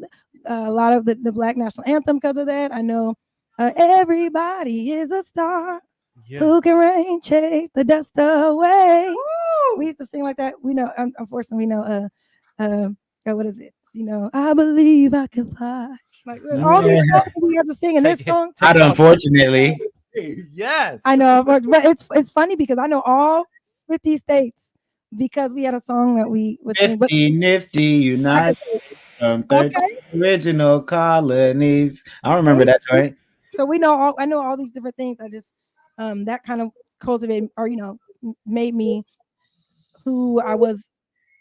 a lot of the Black national anthem because of that. I know everybody is a star. Yeah. Who can rain, chase the dust away? Woo! We used to sing like that. We know, unfortunately, we know. What is it? I believe I can fly. Like all these songs we have to sing, and this song. Not unfortunately. Yes, I know, but it's funny because I know all 50 states because we had a song that we would sing. But Nifty United from 13 original colonies. I don't remember that, right? So I know all these different things. I just that kind of cultivated or made me who I was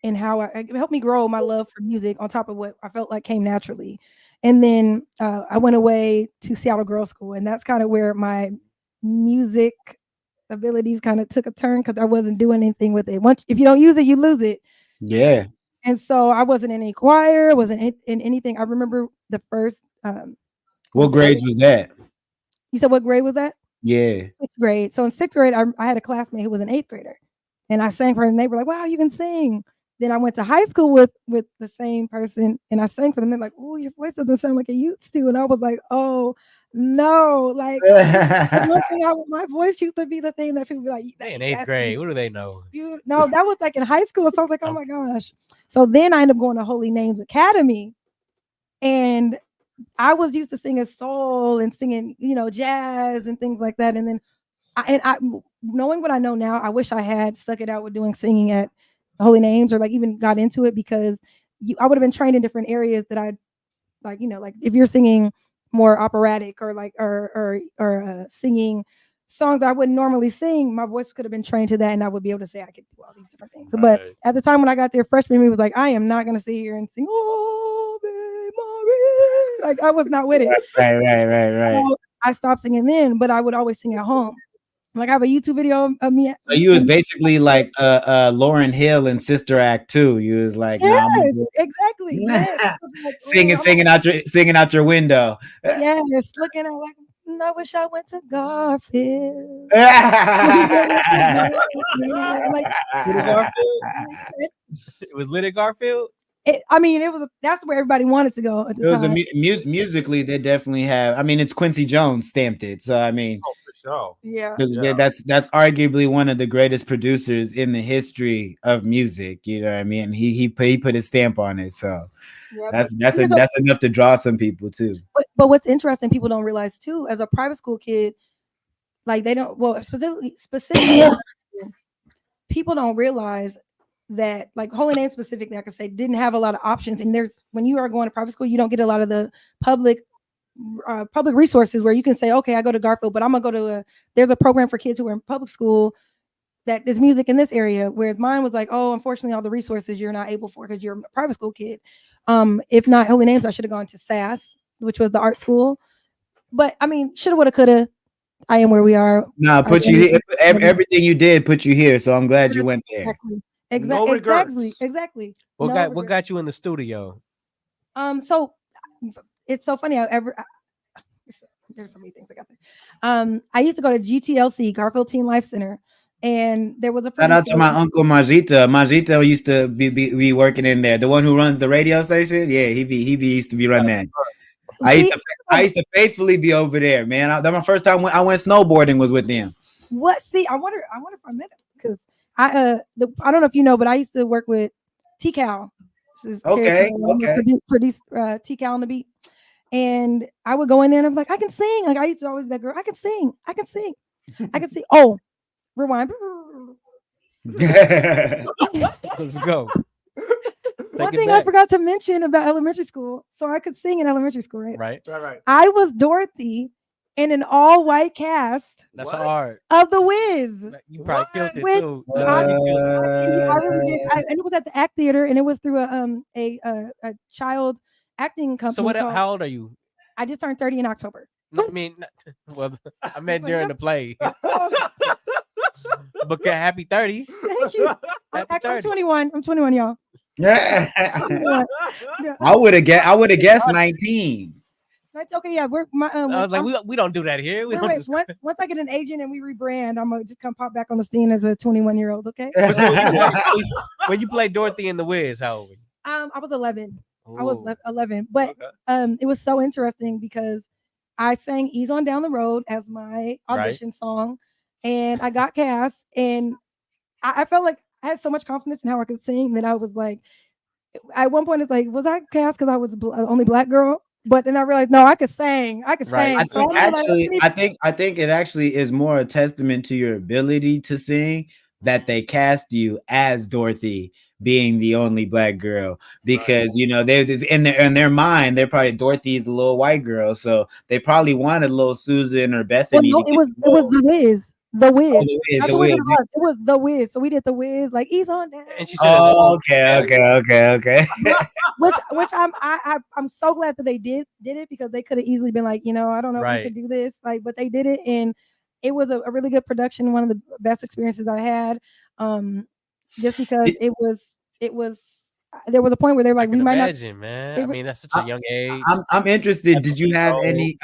and how it helped me grow my love for music on top of what I felt like came naturally. And then I went away to Seattle Girls School, and that's kind of where my music abilities kind of took a turn because I wasn't doing anything with it. Once if you don't use it, you lose it. Yeah. And so I wasn't in any choir, wasn't in anything. I remember the first. What grade was that? You said what grade was that? Yeah. 6th grade. So in 6th grade, I had a classmate who was an 8th grader, and I sang for her, and they were like, "Wow, you can sing." Then I went to high school with the same person, and I sang for them. They're like, "Oh, your voice doesn't sound like it used to," and I was like, "Oh no!" Like my voice used to be the thing that people be like, "They in 8th grade, what do they know?" No, that was like in high school. So I was like, "Oh my gosh!" So then I ended up going to Holy Names Academy, and I was used to singing soul and singing, jazz and things like that. And then I knowing what I know now, I wish I had stuck it out with doing singing at Holy Names or like even got into it because I would have been trained in different areas that I like, like if you're singing more operatic or like or singing songs that I wouldn't normally sing, my voice could have been trained to that and I would be able to say I could do all these different things. Right. But at the time when I got there, freshman me was like, I am not going to sit here and sing, "Oh, Marie." Like I was not with it. Right. So I stopped singing then, but I would always sing at home. Like I have a YouTube video of me. So you was basically like Lauryn Hill in Sister Act 2. You was like, yes, exactly. Yes. Like, singing out your window. Yes, looking at like, I wish I went to Garfield. It was lit at Garfield. That's where everybody wanted to go at the time. Musically, they definitely have. I mean, it's Quincy Jones stamped it. So I mean, yeah, that's arguably one of the greatest producers in the history of music. You know what I mean? He put his stamp on it. So that's enough to draw some people too. But what's interesting, people don't realize too, as a private school kid, like they don't. Well, specifically, people don't realize that like Holy Name specifically, I could say, didn't have a lot of options. And when you are going to private school, you don't get a lot of the public resources where you can say, okay, I go to Garfield, but I'm gonna go to there's a program for kids who are in public school that there's music in this area. Whereas mine was like, oh, unfortunately, all the resources you're not able for because you're a private school kid. If not Holy Names, I should have gone to SAS, which was the art school. But I mean, shoulda, woulda, coulda. I am where we are. No, put you here. Everything you did put you here. So I'm glad you went there. Exactly. What got you in the studio? So it's so funny. There's so many things I got there. I used to go to GTLC, Garfield Teen Life Center, and there was a shout out to my uncle Majita. Majita used to be working in there. The one who runs the radio station. Yeah, he used to be running that. I used to faithfully be over there, man. That my first time when I went snowboarding was with them. What? See, I wonder if I met him because I don't know if you know, but I used to work with T-Cal. Okay. Produce T-Cal on the beat, and I would go in there and I'm like, I can sing. Like I used to always be that girl. I can sing. Oh, rewind. Let's go. One thing I forgot to mention about elementary school. So I could sing in elementary school, right? Right. I was Dorothy in an all-white cast. That's hard. Of The Wiz. You probably killed it With- too. I really did. And it was at the Act Theater, and it was through a child acting company. So what? called- How old are you? I just turned 30 in October. No, I mean, well, I meant during the play. But happy 30. Thank you. Happy Actually, I'm 30. 21. I'm 21, y'all. Yeah. Yeah. I would have guessed 19. That's okay. Yeah, we're my. I was like, we don't do that here. We Wait, don't wait, discuss- once I get an agent and we rebrand, I'm gonna just come pop back on the scene as a 21-year-old. Okay. When you played Dorothy in The Wiz, how old were you? I was 11. I Ooh. was 11, but it was so interesting because I sang "Ease on Down the Road" as my audition song, and I got cast, and I felt like I had so much confidence in how I could sing that I was like, at one point, it's like, was I cast because I was the only Black girl? But then I realized, no, I could sing. I could sing. I So think I'm like, actually, I think it actually is more a testament to your ability to sing that they cast you as Dorothy, being the only Black girl, because you know they in their mind they're probably Dorothy's a little white girl, so they probably wanted little Susan or Bethany. well, no, it was The Wiz. The Wiz. Oh, The Wiz, That's The what it Wiz. was. It was The Wiz. So we did The Wiz, like "Ease on Down." And she said, okay. which I'm so glad that they did it, because they could have easily been like, I don't know if we could do this, like, but they did it, and it was a really good production. One of the best experiences I had, just because it was there was a point where they were like, we might Imagine, man. I mean, that's such a young age. I'm interested. Did you have any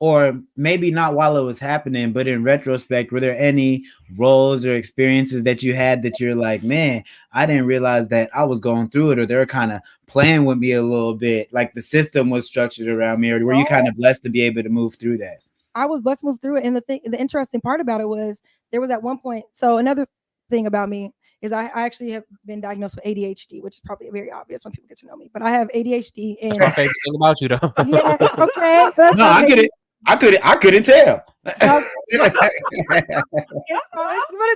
or maybe not while it was happening, but in retrospect, were there any roles or experiences that you had that you're like, man, I didn't realize that I was going through it, or they're kind of playing with me a little bit, like the system was structured around me, or were you kind of blessed to be able to move through that? I was blessed to move through it, and the interesting part about it was there was at one point. So another thing about me is I actually have been diagnosed with ADHD, which is probably very obvious when people get to know me. But I have ADHD, and That's my favorite thing about you, though. yeah, okay. So No, I get it. I couldn't tell. But it's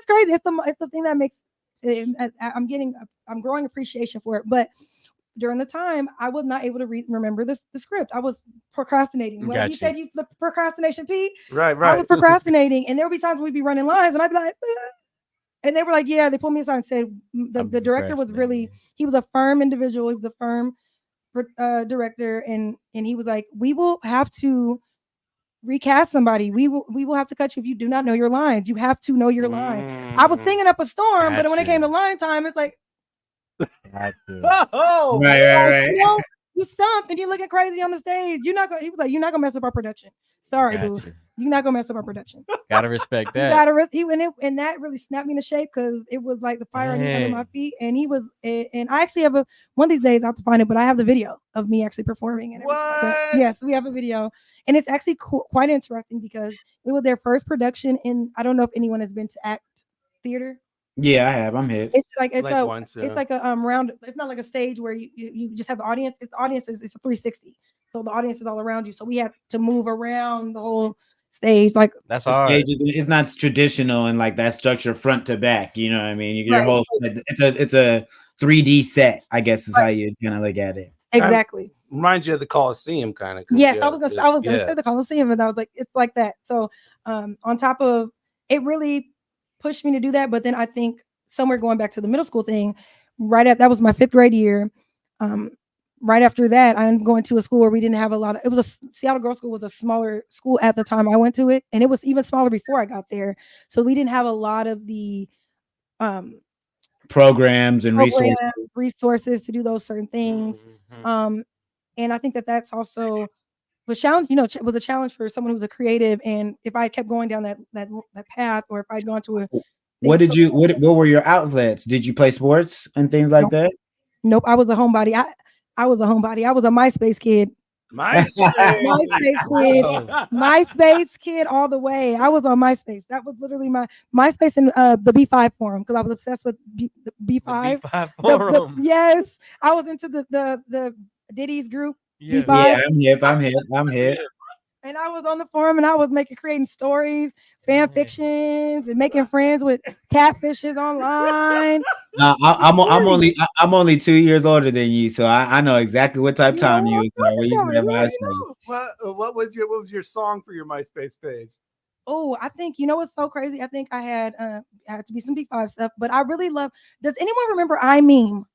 crazy. It's the thing that makes I'm growing appreciation for it. But during the time, I was not able to remember the script. I was procrastinating. When you said the procrastination, Pete, right. I was procrastinating, and there would be times we'd be running lines, and I'd be like, and they were like, yeah. They pulled me aside and said the director was he was a firm individual. He was a firm director, and he was like, we will have to recast somebody. We will have to cut you if you do not know your lines. You have to know your line. I was singing up a storm, but when it came to line time, it's like, Right. You stump and you're looking crazy on the stage. You're not gonna. He was like, you're not gonna mess up our production. Sorry, boo. You're not gonna mess up our production. Gotta respect that. And that really snapped me into shape, because it was like the fire under my feet. And he was, and I actually have one of these days I have to find it, but I have the video of me actually performing. And yes, we have a video, and it's actually quite interesting because it was their first production. And I don't know if anyone has been to Act Theater. Yeah, I have. I'm hip. It's like it's like a round. It's not like a stage where you just have the audience. It's a 360. So the audience is all around you. So we have to move around the whole stage. Like that's the stage is not traditional and like that structure front to back. You know what I mean? Your whole it's a 3D set, I guess is how you kind of look at it. Exactly. Reminds you of the Coliseum, kind of. Yes, I was gonna say the Coliseum, and I was like, it's like that. So on top of it, really pushed me to do that. But then I think somewhere going back to the middle school thing, that was my 5th grade year. Right after that, I'm going to a school where we didn't have a lot of. It was a Seattle Girls School, was a smaller school at the time I went to it, and it was even smaller before I got there. So we didn't have a lot of the programs and resources to do those certain things. And I think that that's also was challenge. It was a challenge for someone who's a creative. And if I kept going down that path, or if I'd gone to a what were your outlets? Did you play sports and things like that? Nope, I was a homebody. I was a homebody. I was a MySpace kid. MySpace kid all the way. I was on MySpace. That was literally my MySpace and the B5 forum, because I was obsessed with the B5. B5 forum. Yes, I was into the Diddy's group. Yeah, I'm hip. And I was on the forum and I was creating stories, fan fictions, and making friends with catfishes online. I'm only 2 years older than you, so I know exactly what type of time you was. What was your song for your MySpace page? Oh, I think what's so crazy. I think I had to be some B5 stuff, but I really love. Does anyone remember I Meme?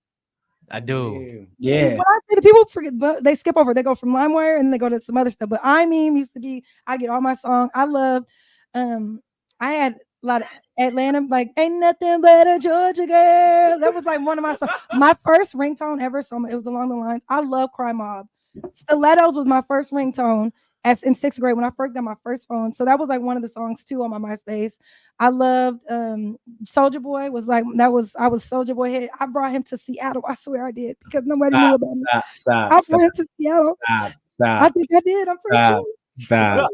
I do. Yeah. When I say the people forget, but they skip over. They go from LimeWire and they go to some other stuff. But I Meme used to be. I get all my songs. I loved. I had a lot of Atlanta, like ain't nothing but a Georgia girl. That was like one of my songs. My first ringtone ever. So it was along the lines. I love Cry Mob. Stilettos was my first ringtone as in 6th grade when I first got my first phone. So that was like one of the songs too on my MySpace. I loved Soulja Boy was like I was Soulja Boy head. I brought him to Seattle. I swear I did because nobody knew about me. I brought him to Seattle. Stop. I think I did. I'm pretty sure. Stop.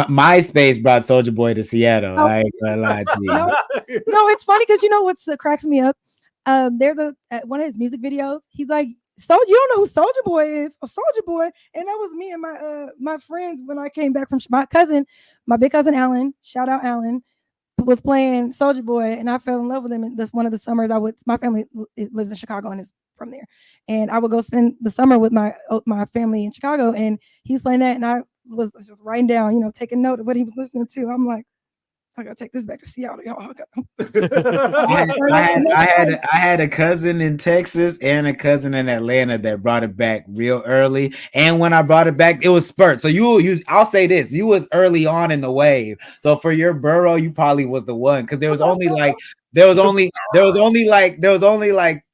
MySpace brought Soulja Boy to Seattle. I ain't gonna lie to you. No, it's funny because what's cracks me up. There's one of his music videos. He's like, "So you don't know who Soulja Boy is? A Soulja Boy?" And that was me and my friends when I came back from my big cousin Alan. Shout out Alan. Was playing Soulja Boy, and I fell in love with him. And that's one of the summers my family lives in Chicago and is from there, and I would go spend the summer with my family in Chicago, and he's playing that, and I was just writing down, taking note of what he was listening to. I'm like, I gotta take this back to Seattle, y'all. I had a cousin in Texas and a cousin in Atlanta that brought it back real early. And when I brought it back, it was spurt. So I'll say this: you was early on in the wave. So for your borough, you probably was the one because there was only like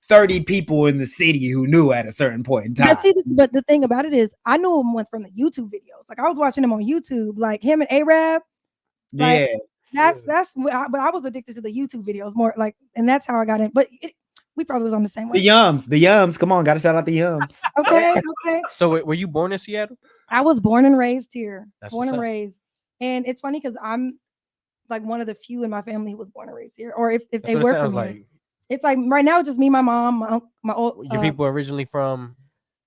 30 people in the city who knew at a certain point in time. But the thing about it is, I knew him from the YouTube videos. Like I was watching him on YouTube, like him and Arab. Yeah. But I was addicted to the YouTube videos more, like, and that's how I got in. But we probably was on the same way. The Yums. Come on, gotta shout out the Yums. Okay. So were you born in Seattle? I was born and raised here. That's born what's and up. raised, and it's funny because I'm like one of the few in my family who was born and raised here, or if That's they what it were sounds from here. like. It's like right now, it's just me, my mom, my old. Your people originally from?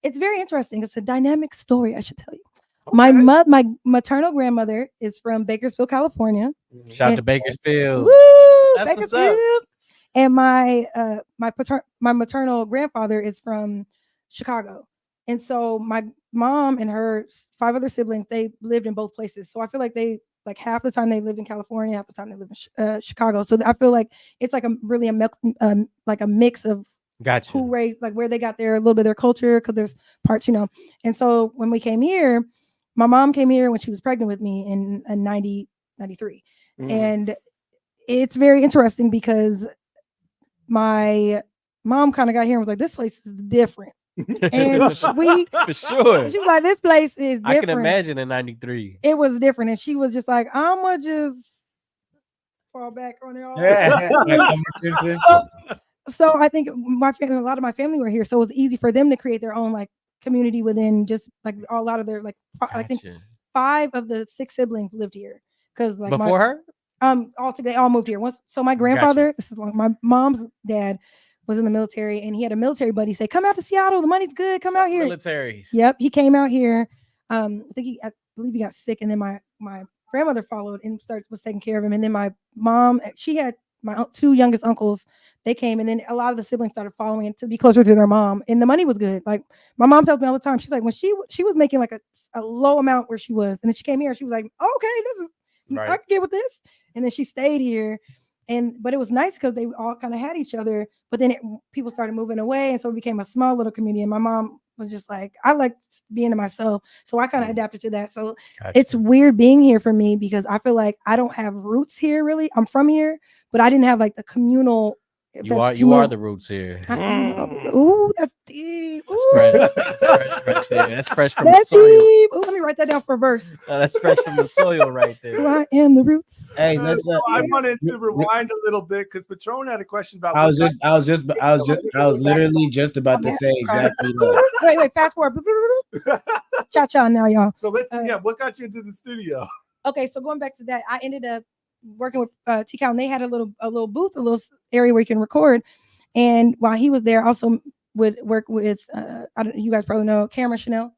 It's very interesting. It's a dynamic story, I should tell you. Okay. My maternal grandmother is from Bakersfield, California. Shout out to Bakersfield. Woo, That's Bakersfield. what's up. And my maternal grandfather is from Chicago. And so my mom and her 5 other siblings, they lived in both places. So I feel like they half the time they lived in California, half the time they live in Chicago. So I feel like it's like a mix of Gotcha. who raised, like where they got a little bit of their culture, because there's parts, And so when we came here, my mom came here when she was pregnant with me in 93. And it's very interesting because my mom kind of got here and was like, this place is different. And for sure. She was like, this place is different. I can imagine in 93. It was different. And she was just like, I'm gonna just fall back on it all. So I think my family, a lot of my family were here. So it was easy for them to create their own community within just a lot of their I think 5 of the 6 siblings lived here because before her. They all moved here once. So my grandfather, this is my mom's dad, was in the military, and he had a military buddy say, "Come out to Seattle. The money's good. Come out here." Military. Yep, he came out here. I believe he got sick, and then my grandmother followed and was taking care of him. And then my mom, she had my 2 youngest uncles. They came, and then a lot of the siblings started following it to be closer to their mom. And the money was good. Like my mom tells me all the time, she's like, when she was making a low amount where she was, and then she came here, she was like, okay, this is right. I can get with this. And then she stayed here. But it was nice because they all kind of had each other. But then people started moving away, and so it became a small little community. And my mom was just like, I like being to myself, so I kind of adapted to that. So It's weird being here for me because I feel like I don't have roots here really. I'm from here, but I didn't have the communal. You are the roots here. Ooh, that's deep. Ooh. That's fresh from the soil. Deep. Ooh, let me write that down for a verse. That's fresh from the soil right there. I am the roots. Hey, I wanted to rewind a little bit because Patron had a question about. I was literally just about to say exactly that. Wait, fast forward. Cha now, y'all. So what got you into the studio? Okay, so going back to that, I ended up working with T-Cal, and they had a little booth, a little area where you can record. And while he was there, also would work with you guys probably know Cameron Chanel.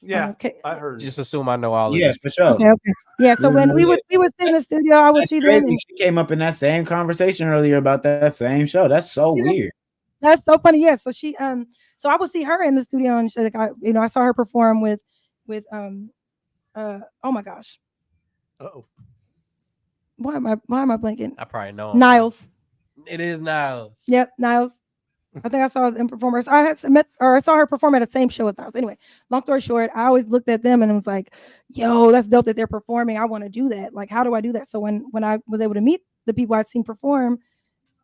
Yeah, okay. I heard. Just assume I know all of Yeah, this. for sure. Okay. Yeah. So when we would sit in the studio, I would That's see crazy. them. And, She came up in that same conversation earlier about that same show. That's so weird. That's so funny. Yeah. So she so I would see her in the studio, and she's like, I saw her perform with oh my gosh. Oh. Why am I blanking? I probably know him. Niles. It is Niles. Yep, Niles. I think I saw them perform. I saw her perform at the same show with Niles. Anyway, long story short, I always looked at them and was like, yo, that's dope that they're performing. I want to do that. Like, how do I do that? So when I was able to meet the people I'd seen perform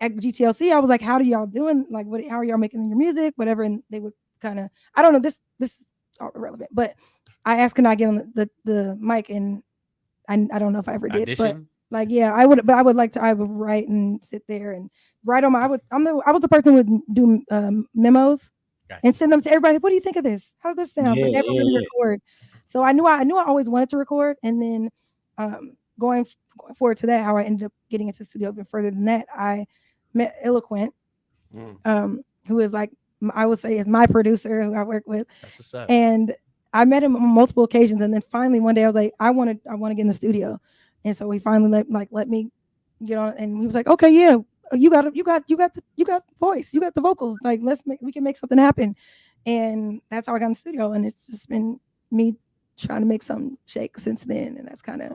at GTLC, I was like, how do y'all doing? Like, how are y'all making your music? Whatever. And they would kind of, I don't know, this is all irrelevant, but I asked, can I get on the mic? And I don't know if I ever did, Audition? but like, yeah, I would write and sit there and write on my, I was the person who would do memos and send them to everybody. What do you think of this? How does this sound? But never really record. So I knew I always wanted to record. And then going forward to that, how I ended up getting into the studio even further than that, I met Eloquent, who is like, I would say is my producer who I work with. That's what's up. And I met him on multiple occasions. And then finally one day I was like, I want to get in the studio. And so he finally let me get on, and he was like, okay, yeah, you got voice, you got the vocals. Like, we can make something happen. And that's how I got in the studio. And it's just been me trying to make something shake since then. And that's kind of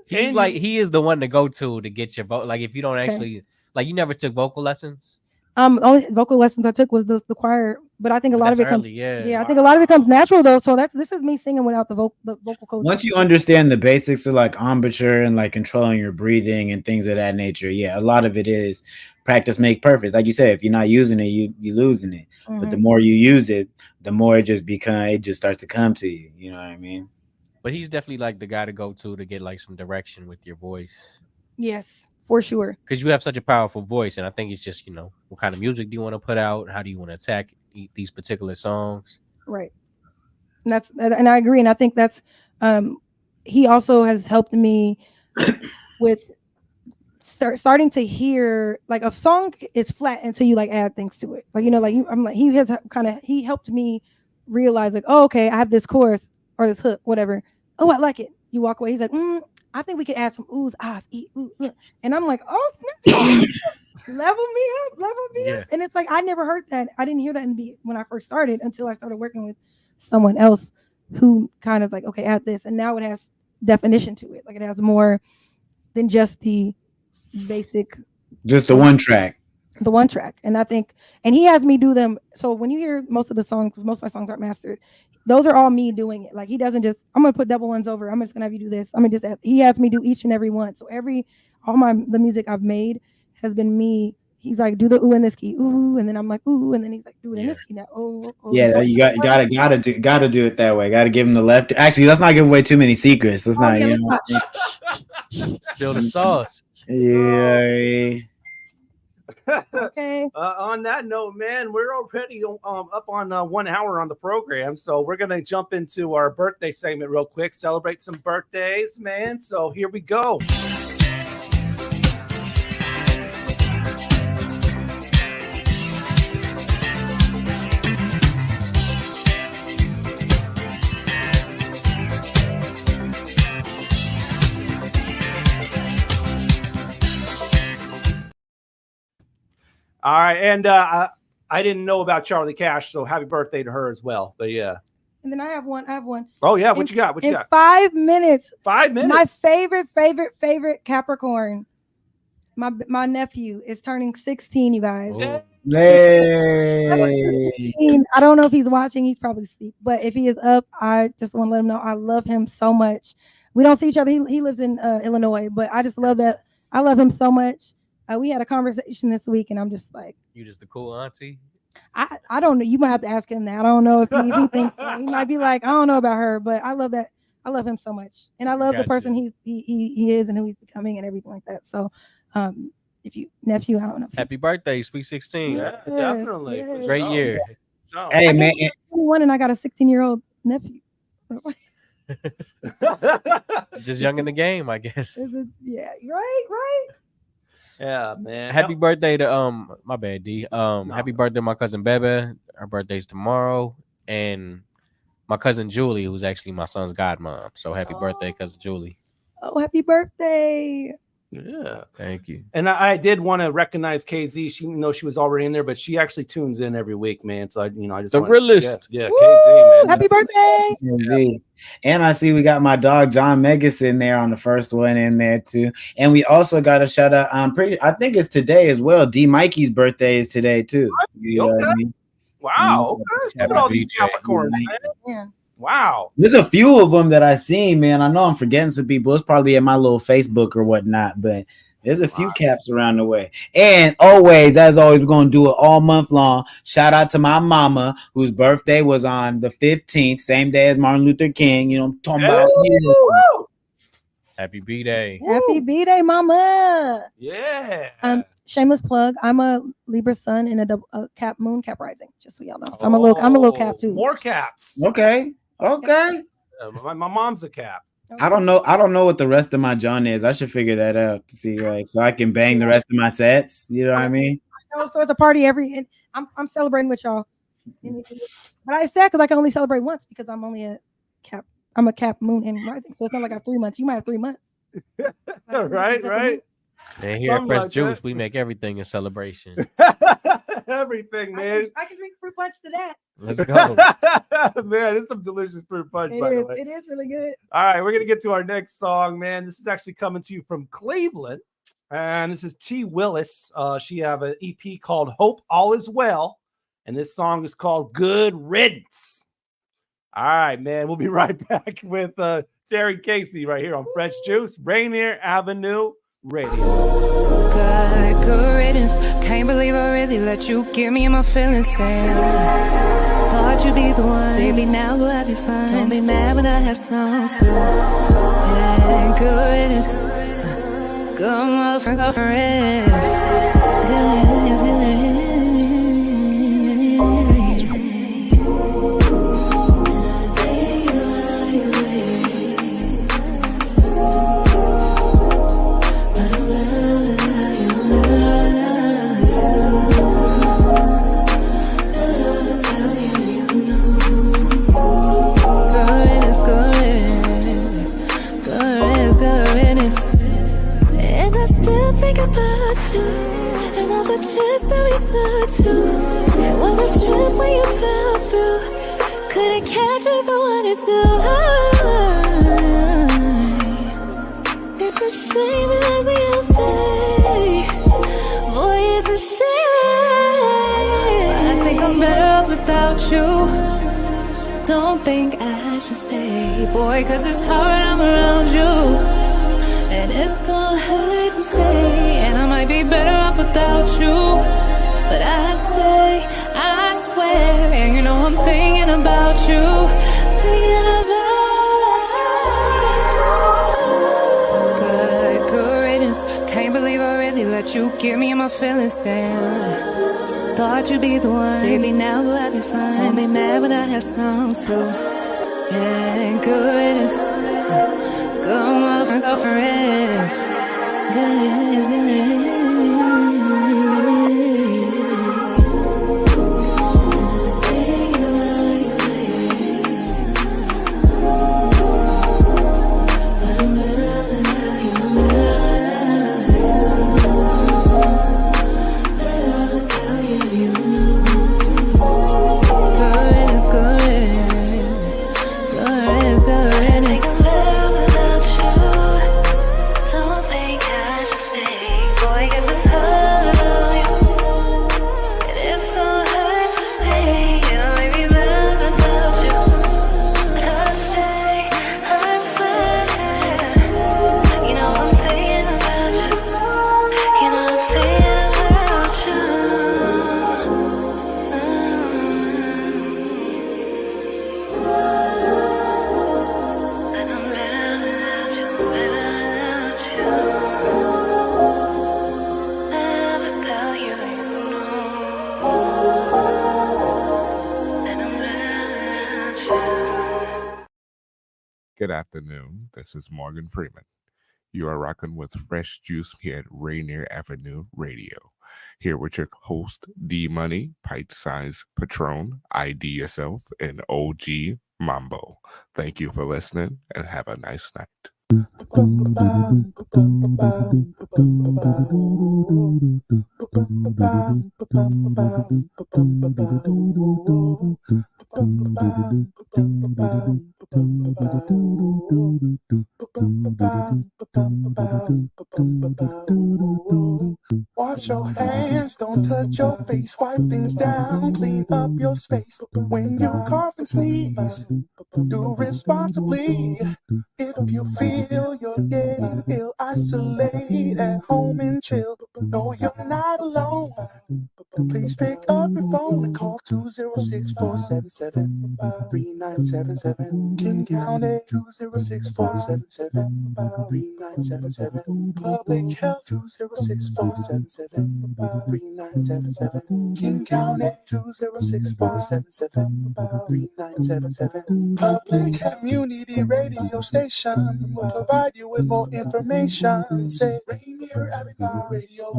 he is the one to go to get your vote. Like, if you don't actually, like, you never took vocal lessons. Only vocal lessons I took was the choir, but I think a lot of it comes. I think a lot of it comes natural though. So this is me singing without the vocal coach. Once you understand the basics of like embouchure and like controlling your breathing and things of that nature, yeah, a lot of it is practice make perfect. Like you said, if you're not using it, you losing it. But the more you use it, the more it just starts to come to you. You know what I mean? But he's definitely like the guy to go to get like some direction with your voice. Yes, for sure. Because you have such a powerful voice, and I think it's just, what kind of music do you want to put out? How do you want to attack these particular songs? Right. And I agree. And I think that's he also has helped me with starting to hear, like, a song is flat until you like add things to it. Like, he helped me realize, like, oh, okay, I have this chorus or this hook, whatever. Oh, I like it. You walk away. He's like, I think we could add some oohs, ahs, and I'm like, oh, level me up. And it's like, I never heard that. I didn't hear that when I first started until I started working with someone else who kind of like, okay, add this. And now it has definition to it. Like, it has more than just the basic. Just the one track. And I think, and he has me do them. So when you hear most of the songs, most of my songs aren't mastered, those are all me doing it. Like, he doesn't just, I'm going to put double ones over. I'm just going to have you do this. He has me do each and every one. So the music I've made has been me. He's like, do the ooh in this key, ooh, and then I'm like, ooh, and then he's like, do it in this key now, oh. Yeah, so you gotta do it that way. Got to give him the left. Actually, let's not give away too many secrets. Let's not. Spill the sauce. Yeah. Okay. On that note, man, we're already up on 1 hour on the program, so we're gonna jump into our birthday segment real quick. Celebrate some birthdays, man. So here we go. All right, and I didn't know about Charlie Cash, so happy birthday to her as well. But yeah. And then I have one. Oh yeah, what you got? What you got? 5 minutes. 5 minutes. My favorite Capricorn. My nephew is turning 16, you guys. Hey. I don't know if he's watching. He's probably asleep. But if he is up, I just want to let him know I love him so much. We don't see each other. He lives in Illinois, but I just love that. I love him so much. We had a conversation this week, and I'm just like, you just the cool auntie. I don't know. You might have to ask him that. I don't know if he thinks he might be like, I don't know about her, but I love that. I love him so much, and I love the person he is and who he's becoming and everything like that. So, if you nephew, I don't know. Happy birthday, sweet 16. Yeah, definitely. Yes. Great year. Hey, man. 21 and I got a 16-year-old nephew. Just young in the game, I guess. Yeah, right. Yeah, man. Happy birthday to my bad D. Happy birthday to my cousin Bebe. Her birthday's tomorrow, and my cousin Julie, who's actually my son's godmom. So happy birthday, cousin Julie. Oh, happy birthday. Yeah. Thank you. And I did want to recognize KZ. She, she was already in there, but she actually tunes in every week, man. So I just The realest. Yeah, Woo! KZ, man. Happy birthday. Indeed. And I see we got my dog John Megas in there on the first one in there too. And we also got a shout out. I think it's today as well. D Mikey's birthday is today too. You know what I mean? Wow. Okay. Look at all these Capricorns, man. Yeah. Wow. There's a few of them that I seen, man. I know I'm forgetting some people. It's probably in my little Facebook or whatnot, but there's a few caps around the way. And always, as always, we're going to do it all month long. Shout out to my mama, whose birthday was on the 15th, same day as Martin Luther King. You know what I'm talking about? Woo! Happy B-Day. Happy B-Day, mama. Yeah. Shameless plug. I'm a Libra sun and a cap moon cap rising, just so y'all know. So I'm a little cap too. More caps. Okay. My mom's a cap. I don't know what the rest of my John is. I should figure that out to see, like, so I can bang the rest of my sets. You know what I mean? So it's a party and I'm celebrating with y'all. But I said because I can only celebrate once because I'm only a cap. I'm a cap moon and rising. So it's not like I have 3 months. You might have 3 months. right. And here at Fresh Juice, we make everything a celebration. Everything, man. I can drink fruit punch to that. Let's go. Man, it's some delicious fruit punch, by the way. It is really good. All right, we're going to get to our next song, man. This is actually coming to you from Cleveland. And this is T. Willis. She have an EP called Hope All Is Well. And this song is called Good Riddance. All right, man. We'll be right back with Taryn Kacey right here on Fresh Juice, Rainier Avenue Radio. Good riddance. Can't believe I really let you give me my feelings then. Thought you'd be the one. Baby, now go have your fun. Don't be mad when I have some too. Yeah, good riddance. Good motherfucker friends. And all the chance that we took too. It was a trip when you fell through. Couldn't catch if I wanted to. It's a shame it wasn't your fate. Boy, it's a shame. But I think I'm better off without you. Don't think I should stay, boy, cause it's hard when I'm around you. And it's gonna hurt to stay. And I might be better off without you. But I stay, I swear. And you know I'm thinking about you. Thinking about good riddance. Can't believe I really let you give me my feelings down. Thought you'd be the one. Baby, now go have your fun. Don't be mad when I have some too. Yeah, good riddance. Good motherfucker friends. Good. Good afternoon. This is Morgan Freeman. You are rocking with Fresh Juice here at Rainier Avenue Radio. Here with your host, D Money, Pint Size Patron, ID Yourself, and OG Mambo. Thank you for listening and have a nice night. Wash your hands, don't touch your face, wipe things down, clean up your space. When you cough and sneeze, do responsibly. If you feel you're getting ill, isolate at home and chill. No, you're not alone. Please pick up your phone and call 206-477-3977. King County 206-477-3977. Public Health 206-477-3977. King County 206-477-3977. Public Community Radio Station will provide you with more information. Say Rainier Avenue Radio.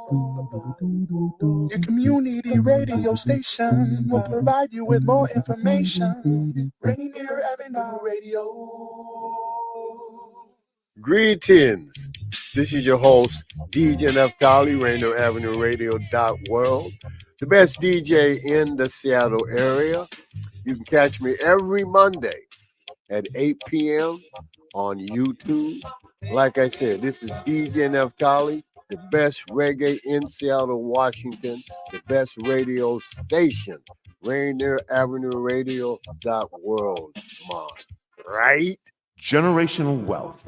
Your community radio station will provide you with more information. Rainier Avenue Radio. Greetings. This is your host, DJ Neftali, Rainier Avenue Radio.world, the best DJ in the Seattle area. You can catch me every Monday at 8 p.m. on YouTube. Like I said, this is DJ Neftali, the best reggae in Seattle, Washington, the best radio station, Rainier Avenue Radio.world. Mom, right? Generational wealth.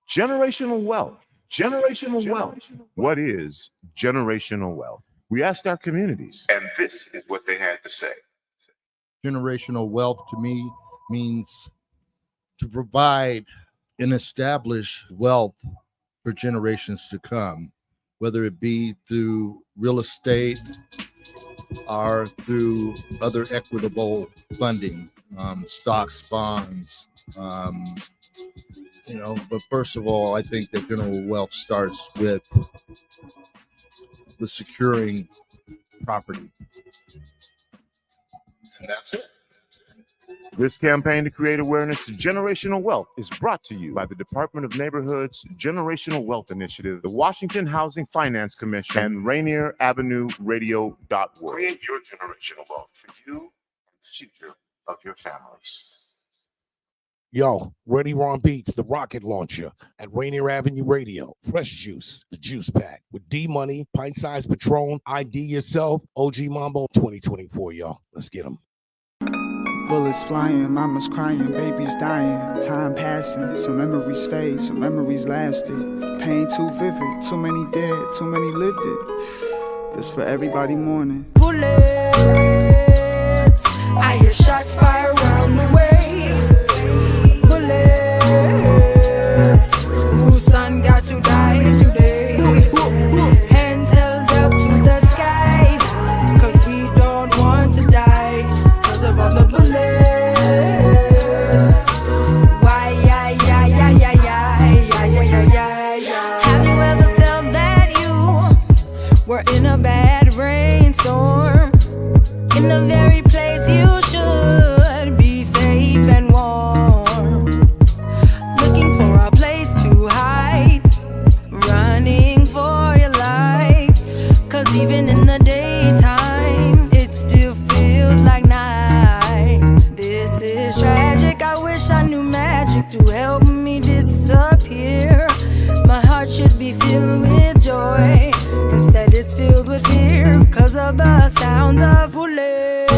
Generational wealth. Generational wealth. What is generational wealth? We asked our communities, and this is what they had to say. Generational wealth to me means to provide and establish wealth for generations to come, whether it be through real estate or through other equitable funding, stocks, bonds, but first of all, I think that general wealth starts with securing property. And that's it. This campaign to create awareness to generational wealth is brought to you by the Department of Neighborhood's Generational Wealth Initiative, the Washington Housing Finance Commission, and Rainier Avenue Radio.world. Create your generational wealth for you and the future of your families. Yo, Ready Ron Beats, the rocket launcher at Rainier Avenue Radio. Fresh Juice, the juice pack with D Money, Pint Size Patron, ID Yourself, OG Mambo 2024, y'all. Let's get them. Bullets flying, mama's crying, babies dying, time passing, some memories fade, some memories lasted. Pain too vivid, too many dead, too many lived it. This for everybody mourning. Bullets, I hear shots fire around the way. Bullets, whose son got to die today. Hands held up to the sky, cause we don't want to die. Cause of all the bullets. Why, Have you ever felt that you were in a bad rainstorm? In the very place you should be safe and warm. Looking for a place to hide, running for your life. Cause even in the daytime, it still feels like night. This is tragic, I wish I knew magic to help me disappear. My heart should be filled with joy, instead it's filled with fear. Cause of the sound of bullets.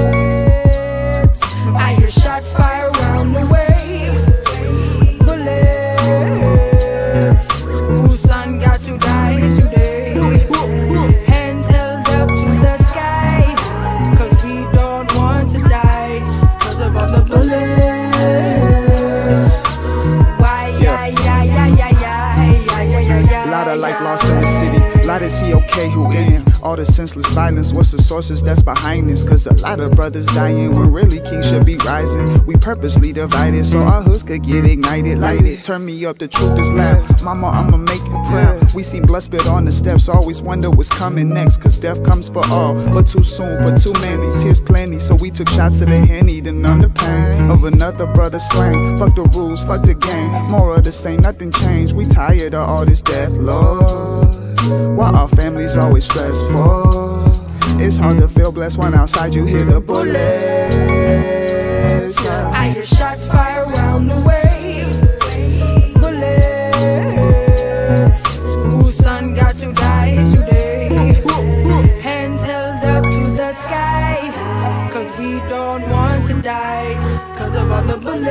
be okay, who isn't? All the senseless violence, what's the sources that's behind this? Cause a lot of brothers dying when really kings should be rising. We purposely divided so our hoods could get ignited. Light it, turn me up, the truth is loud. Mama, I'ma make you proud. We seen blood spit on the steps, always wonder what's coming next. Cause death comes for all, but too soon for too many. Tears plenty, so we took shots to the Henny to numb the pain of another brother slain. Fuck the rules, fuck the game. More of the same, nothing changed. We tired of all this death, Lord. Why our families always stressful? It's hard to feel blessed when outside you hear the bullets. I hear shots fire around the way. Bullets. Whose son got to die today? Hands held up to the sky. Cause we don't want to die. Cause of all the bullets.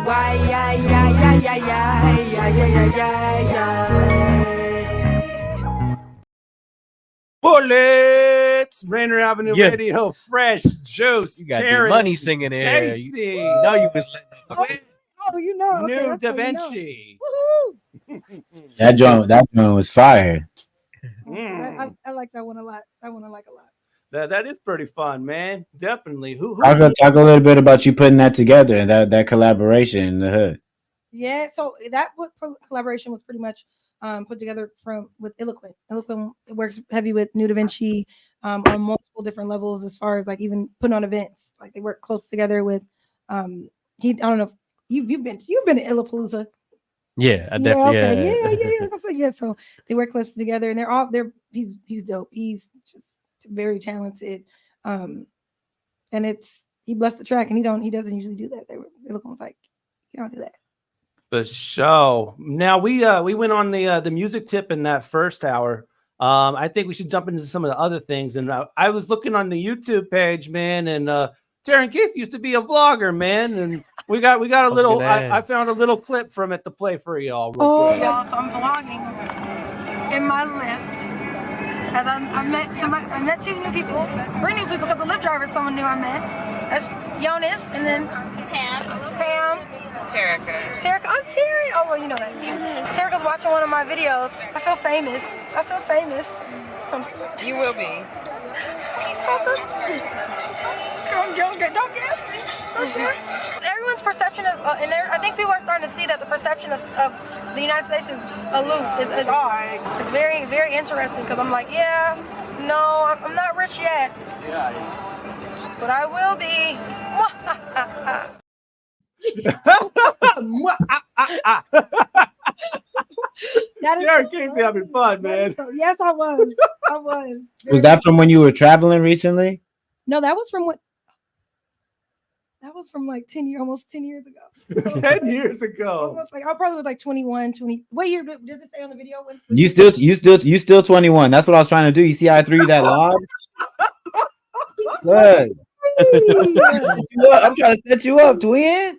Why, yeah, yeah, yeah, yeah, yeah, yeah, yeah, yeah, yeah. Bullets, Rainier Avenue Yeah. Radio, Fresh Juice. You got Taryn money singing there. Kacey. You know you was letting Oh, you know. Okay, New that's Da how you know. Vinci. Woohoo! That joint was fire. I like that one a lot. That one I like a lot. That is pretty fun, man. Definitely. Who Talk a little bit about you putting that together and that collaboration in the hood. Yeah, so that collaboration was pretty much put together with Eloquent. Eloquent works heavy with New Da Vinci on multiple different levels, as far as like even putting on events. Like they work close together with I don't know if you've been to Illapalooza. Yeah, I definitely. Yeah. So they work close together, and he's dope. He's just very talented, and he blessed the track, and he doesn't usually do that. Eloquent was like, you don't do that. The show. Now we went on the music tip in that first hour. I think we should jump into some of the other things. And I was looking on the YouTube page, man, and Taryn Kacey used to be a vlogger, man, and we got a little. I found a little clip from it to play for y'all. Y'all, so I'm vlogging in my Lyft. As I met two new people, 3 new people, because the Lyft driver is someone new I met. That's Jonas, and then Pam. Terica. I'm Terry. Oh, well, you know that. Terica's watching one of my videos. I feel famous. You will be. Don't guess me. Everyone's perception of, and I think people are starting to see that the perception of the United States is aloof, is off. It's very, very interesting, because I'm like, yeah, no, I'm not rich yet. But I will be. Taryn Kacey having fun, man. Yes, I was. Was that from when you were traveling recently? No, that was from like 10 years, almost 10 years ago. 10 years ago. I probably was like 21, 20. What year does it say on the video? You still 21. That's what I was trying to do. You see how I threw you that lob? Good. I'm trying to set you up, twin.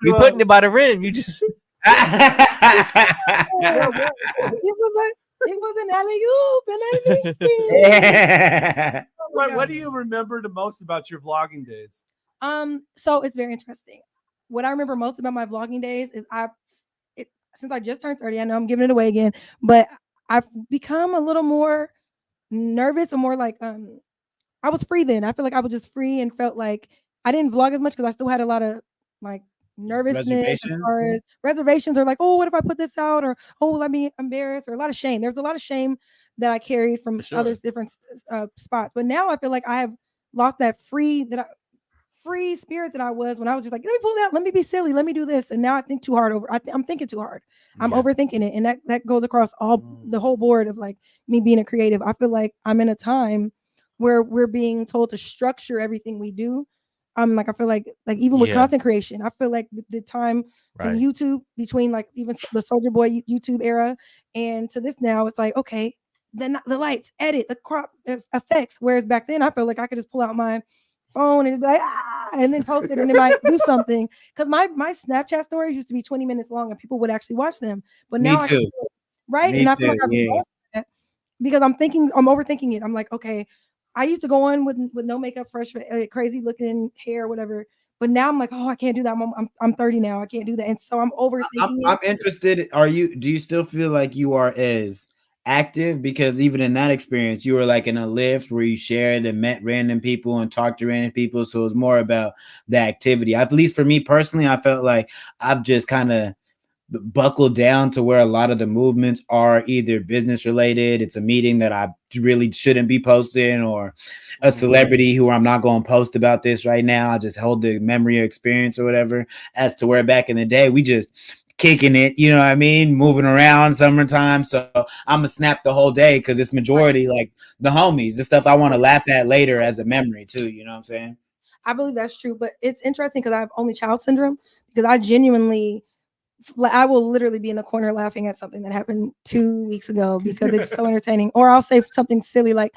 We putting it by the rim. You just. It was an alley-oop, and I What do you remember the most about your vlogging days? So it's very interesting. What I remember most about my vlogging days is since I just turned 30, I know I'm giving it away again, but I've become a little more nervous, or more like I was free then. I feel like I was just free and felt like I didn't vlog as much because I still had a lot of like nervousness as far as reservations, or like, oh, what if I put this out, or oh, will I be embarrassed, or a lot of shame. There's a lot of shame that I carried from other different spots, but now I feel like I have lost that free spirit that I was when I was just like, let me pull it out, let me be silly, let me do this, and now I think too hard over. I'm thinking too hard. I'm overthinking it, and that goes across the whole board of like me being a creative. I feel like I'm in a time where we're being told to structure everything we do. I feel like even with content creation, I feel like the time in YouTube between like even the Soulja Boy YouTube era and to this now, it's like, okay, then the lights, edit, the crop effects. Whereas back then I felt like I could just pull out my phone and be like, and then post it, and it might do something. Because my Snapchat stories used to be 20 minutes long and people would actually watch them. But now I feel like I've lost that because I'm overthinking it. I'm like, okay, I used to go on with no makeup, fresh, crazy looking hair, whatever. But now I'm like, oh, I can't do that. I'm 30 now. I can't do that. And so I'm overthinking I'm interested. Do you still feel like you are as active? Because even in that experience, you were like in a lift where you shared and met random people and talked to random people. So it's more about the activity. At least for me personally, I felt like I've just kind of buckled down to where a lot of the movements are either business related. It's a meeting that I really shouldn't be posting, or a celebrity who I'm not going to post about this right now. I just hold the memory or experience or whatever, as to where back in the day, we just kicking it, you know what I mean? Moving around summertime. So I'm gonna snap the whole day because it's majority like the homies, the stuff I want to laugh at later as a memory too. You know what I'm saying? I believe that's true, but it's interesting because I have only child syndrome, because I genuinely, I will literally be in the corner laughing at something that happened 2 weeks ago because it's so entertaining. Or I'll say something silly like,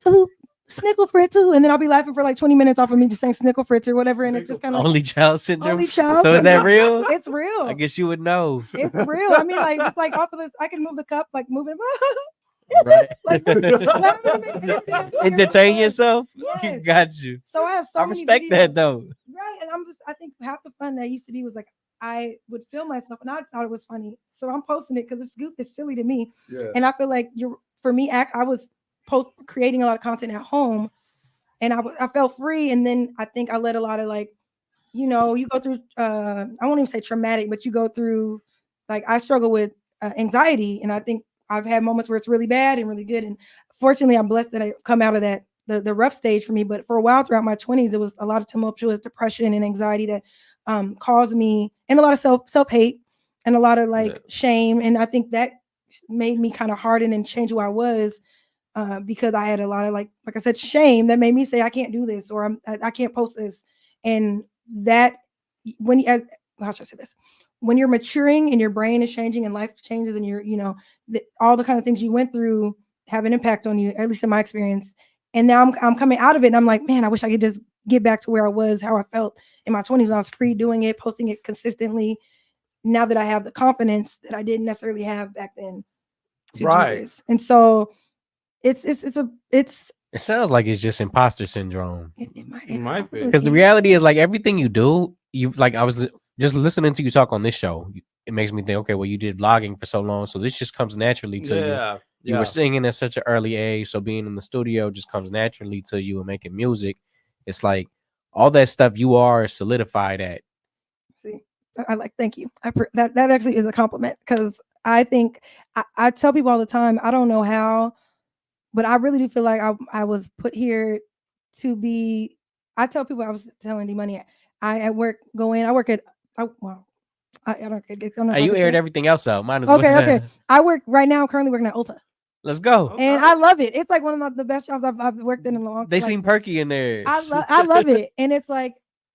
ooh, snickle fritz, and then I'll be laughing for like 20 minutes off of me just saying snickle fritz or whatever, and it just kind of Only child syndrome. Only child So is that syndrome. real? It's real. I guess you would know. It's real. I mean, like, just like off of this, I can move the cup, like moving. Right. Like, entertain yourself. Yes. Got you. So I have so I many respect videos. that though. Right. And I think half the fun that used to be was like, I would film myself and I thought it was funny. So I'm posting it because it's silly to me. Yeah. And I feel like for me, I was creating a lot of content at home, and I felt free. And then I think I let a lot of like, you go through, I won't even say traumatic, but you go through, like, I struggle with anxiety. And I think I've had moments where it's really bad and really good. And fortunately, I'm blessed that I come out of that, the rough stage for me. But for a while throughout my 20s, it was a lot of tumultuous depression and anxiety that caused me, and a lot of self-hate and a lot of shame. And I think that made me kind of harden and change who I was, because I had a lot of like I said, shame that made me say I can't do this, or I can't post this. And that how should I say this? When you're maturing and your brain is changing and life changes, and you're, all the kind of things you went through have an impact on you, at least in my experience. And now I'm coming out of it, and I'm like, man, I wish I could just get back to where I was, how I felt in my 20s when I was free, doing it, posting it consistently. Now that I have the confidence that I didn't necessarily have back then. Right. And so it sounds like it's just imposter syndrome. It might be. Because the reality is, like, everything you do, I was just listening to you talk on this show. It makes me think, okay, well, you did vlogging for so long, so this just comes naturally to you. You were singing at such an early age, so being in the studio just comes naturally to you, and making music. It's like all that stuff you are solidified at. See, thank you. That actually is a compliment, because I think I tell people all the time, I don't know how, but I really do feel like I was put here to be. I tell people, I was telling D-Money, I work at. I don't know. You aired everything else out. Mine is okay. I work right now, currently working at Ulta. Let's go. And I love it. It's like one of the best jobs I've worked in a long time. They seem perky in there. I love it. And it's like,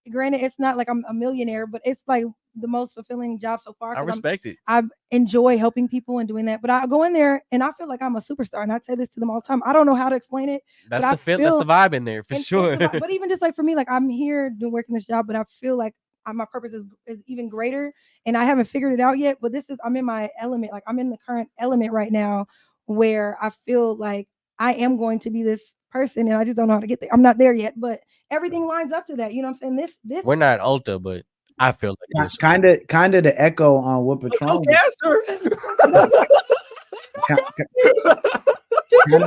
granted, it's not like I'm a millionaire, but it's like the most fulfilling job so far. I respect it. I enjoy helping people and doing that. But I go in there and I feel like I'm a superstar. And I say this to them all the time. I don't know how to explain it. That's the vibe in there for sure. But even just like for me, like, I'm here working this job, but I feel like my purpose is even greater. And I haven't figured it out yet. But I'm in my element. Like, I'm in the current element right now, where I feel like I am going to be this person, and I just don't know how to get there. I'm not there yet, but everything lines up to that. You know what I'm saying? This we're not Ulta, but I feel like it's kind of the echo on what Patron.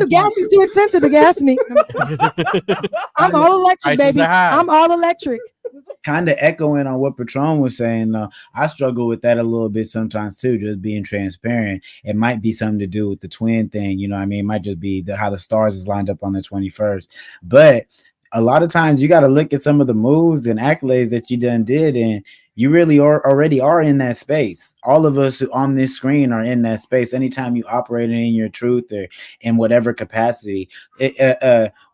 Gas is too expensive to gas me. I'm all electric, baby. I'm all electric. Kind of echoing on what Patron was saying, I struggle with that a little bit sometimes too, just being transparent. It might be something to do with the twin thing, you know what I mean? It might just be how the stars is lined up on the 21st. But a lot of times you got to look at some of the moves and accolades that you done did, and you really already are in that space. All of us on this screen are in that space. Anytime you operate in your truth or in whatever capacity,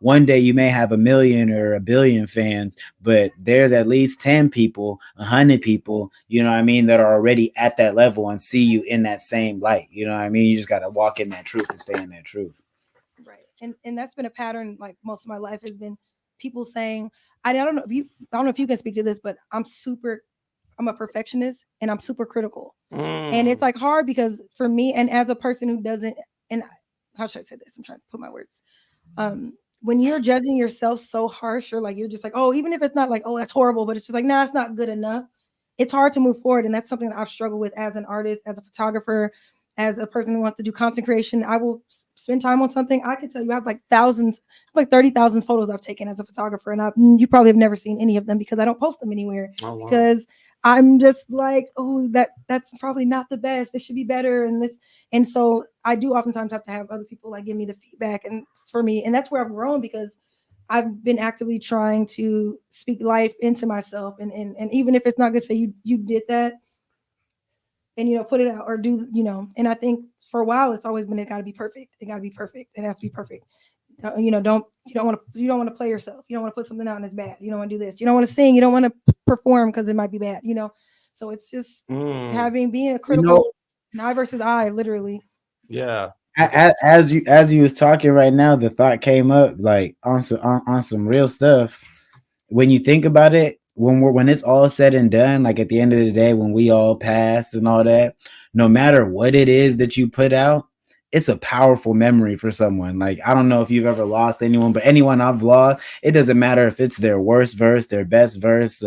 one day you may have 1 million or 1 billion fans, but there's at least 10 people, 100 people, you know what I mean, that are already at that level and see you in that same light. You know what I mean? You just got to walk in that truth and stay in that truth. Right. And that's been a pattern, like, most of my life has been people saying, I don't know if you can speak to this, but I'm a perfectionist and I'm super critical. And it's like hard because for me, and as a person who doesn't, and how should I say this? I'm trying to put my words. when you're judging yourself so harsh, or like you're just like, oh, even if it's not like, oh, that's horrible, but it's just like, nah, it's not good enough. It's hard to move forward. And that's something that I've struggled with as an artist, as a photographer, as a person who wants to do content creation. I will spend time on something. I can tell you I have like thousands, like 30,000 photos I've taken as a photographer. And you probably have never seen any of them because I don't post them anywhere. Oh, wow. Because I'm just like, oh, that's probably not the best. This should be better. And so I do oftentimes have to have other people like give me the feedback, and for me, and that's where I've grown, because I've been actively trying to speak life into myself, and even if it's not good, say you did that, and put it out or do, and I think for a while it's always been, it got to be perfect. It got to be perfect. It has to be perfect. You don't want to play yourself. You don't want to put something out and it's bad. You don't want to do this. You don't want to sing. You don't want to perform because it might be bad. So it's just being a critical I versus I, literally. Yeah. As you was talking right now, the thought came up like on some real stuff. When you think about it, when it's all said and done, like at the end of the day, when we all pass and all that, no matter what it is that you put out, it's a powerful memory for someone. Like, I don't know if you've ever lost anyone, but anyone I've lost, it doesn't matter if it's their worst verse, their best verse,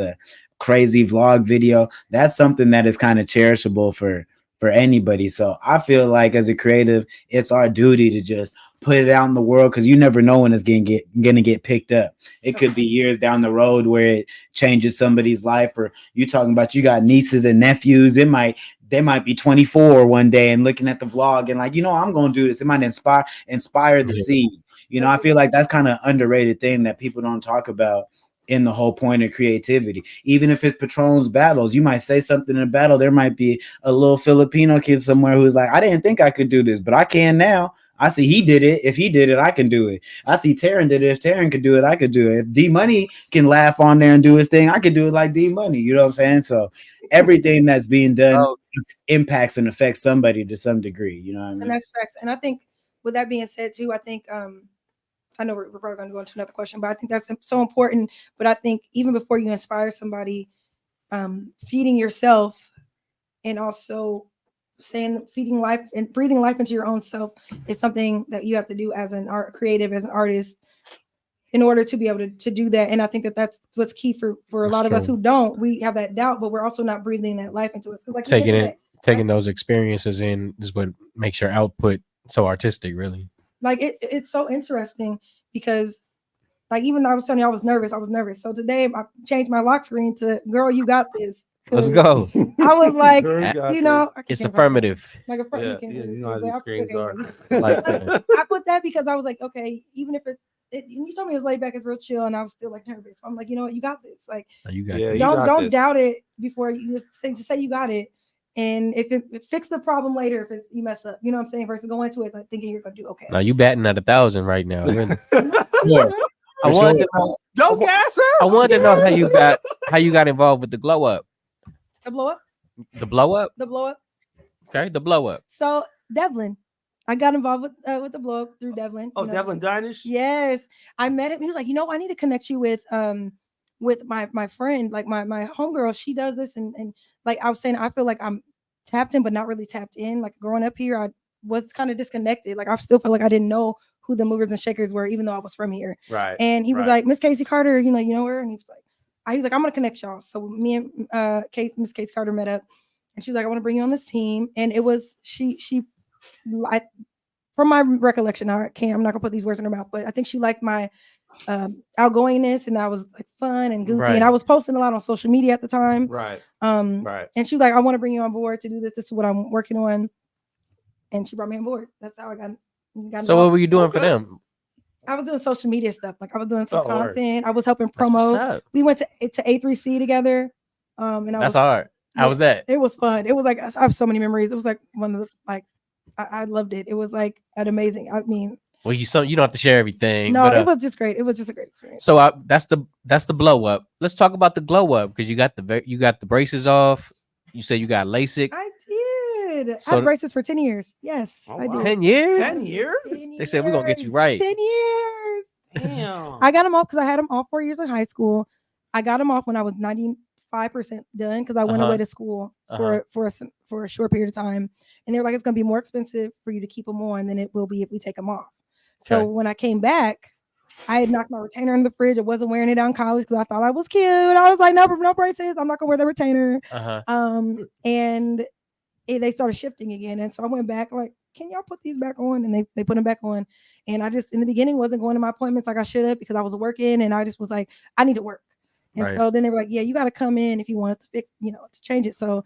crazy vlog video. That's something that is kind of cherishable for anybody. So I feel like as a creative, it's our duty to just put it out in the world, because you never know when it's gonna get picked up. It could be years down the road where it changes somebody's life, or you talking about you got nieces and nephews. They might be 24 one day and looking at the vlog and like, I'm gonna do this. It might inspire the seed. I feel like that's kind of underrated thing that people don't talk about in the whole point of creativity. Even if it's Patron's battles, you might say something in a battle. There might be a little Filipino kid somewhere who's like, I didn't think I could do this, but I can now. I see he did it. If he did it, I can do it. I see Taryn did it. If Taryn could do it, I could do it. If D Money can laugh on there and do his thing, I could do it like D Money. You know what I'm saying? So everything that's being done impacts and affects somebody to some degree. You know what I mean? And that's facts. And I think with that being said too, I think I know we're probably going to go into another question, but I think that's so important. But I think even before you inspire somebody, feeding yourself and also feeding life and breathing life into your own self is something that you have to do as an creative, as an artist, in order to be able to do that. And I think that's what's key for a lot of us who don't. We have that doubt, but we're also not breathing that life into us. Like taking those experiences in is what makes your output so artistic, really. Like it's so interesting because, like, even though I was telling you I was nervous. So today I changed my lock screen to "Girl, you got this." Let's go. I was like, it's affirmative. Like yeah, you know how these screens are. I put that because I was like, okay, even if you told me it was laid back, it's real chill, and I was still like nervous. I'm like, you know what, you got this. Like, don't doubt it before you just say you got it. And if it fix the problem later, if you mess up, you know what I'm saying, versus going into it like thinking you're gonna do okay. Now you batting at 1,000 right now. Really. I wanted to know. Don't gas her. I wanted to know how you got involved with the glow up. The blow up. The blow up. The blow up. Okay, the blow up. So Devlin, I got involved with the blow up through Devlin. Oh, Devlin Dinish. Yes, I met him. He was like, I need to connect you with my friend, like my homegirl. She does this, and like I was saying, I feel like I'm tapped in, but not really tapped in. Like growing up here, I was kind of disconnected. Like I still feel like I didn't know who the movers and shakers were, even though I was from here. Right. And he was like, Miss Casey Carter, you know her, and he was like, I'm gonna connect y'all. So me and Miss Casey Carter met up, and she was like, I want to bring you on this team. And it was she from my recollection, I'm not gonna put these words in her mouth, but I think she liked my outgoingness, and I was like fun and goofy, and I was posting a lot on social media at the time. Right. And she was like, I want to bring you on board to do this. This is what I'm working on. And she brought me on board. That's how I got so what were you doing for them? I was doing social media stuff. Like I was doing some content. I was helping promote. We went to A3C together. And that's hard. How was that? It was fun. It was like, I have so many memories. It was like one of the, I loved it. It was like an amazing, well, you don't have to share everything. No, but, it was just great. It was just a great experience. So that's the blow up. Let's talk about the glow up, because you got the braces off. You said you got LASIK. I did. I had braces for 10 years. Yes, I did. 10 years? 10 years? They said we're gonna get you right. 10 years. Damn. I got them off because I had them all 4 years in high school. I got them off when I was 95% done because I went away to school for a short period of time, and they're like, it's gonna be more expensive for you to keep them on than it will be if we take them off. So when I came back, I had knocked my retainer in the fridge. I wasn't wearing it out in college because I thought I was cute. I was like, no braces. I'm not gonna wear the retainer. And they started shifting again, and so I went back like, can y'all put these back on? And they put them back on. And I just in the beginning wasn't going to my appointments like I should have because I was working, and I just was like, I need to work. And so then they were like, yeah, you got to come in if you want us to fix, to change it. So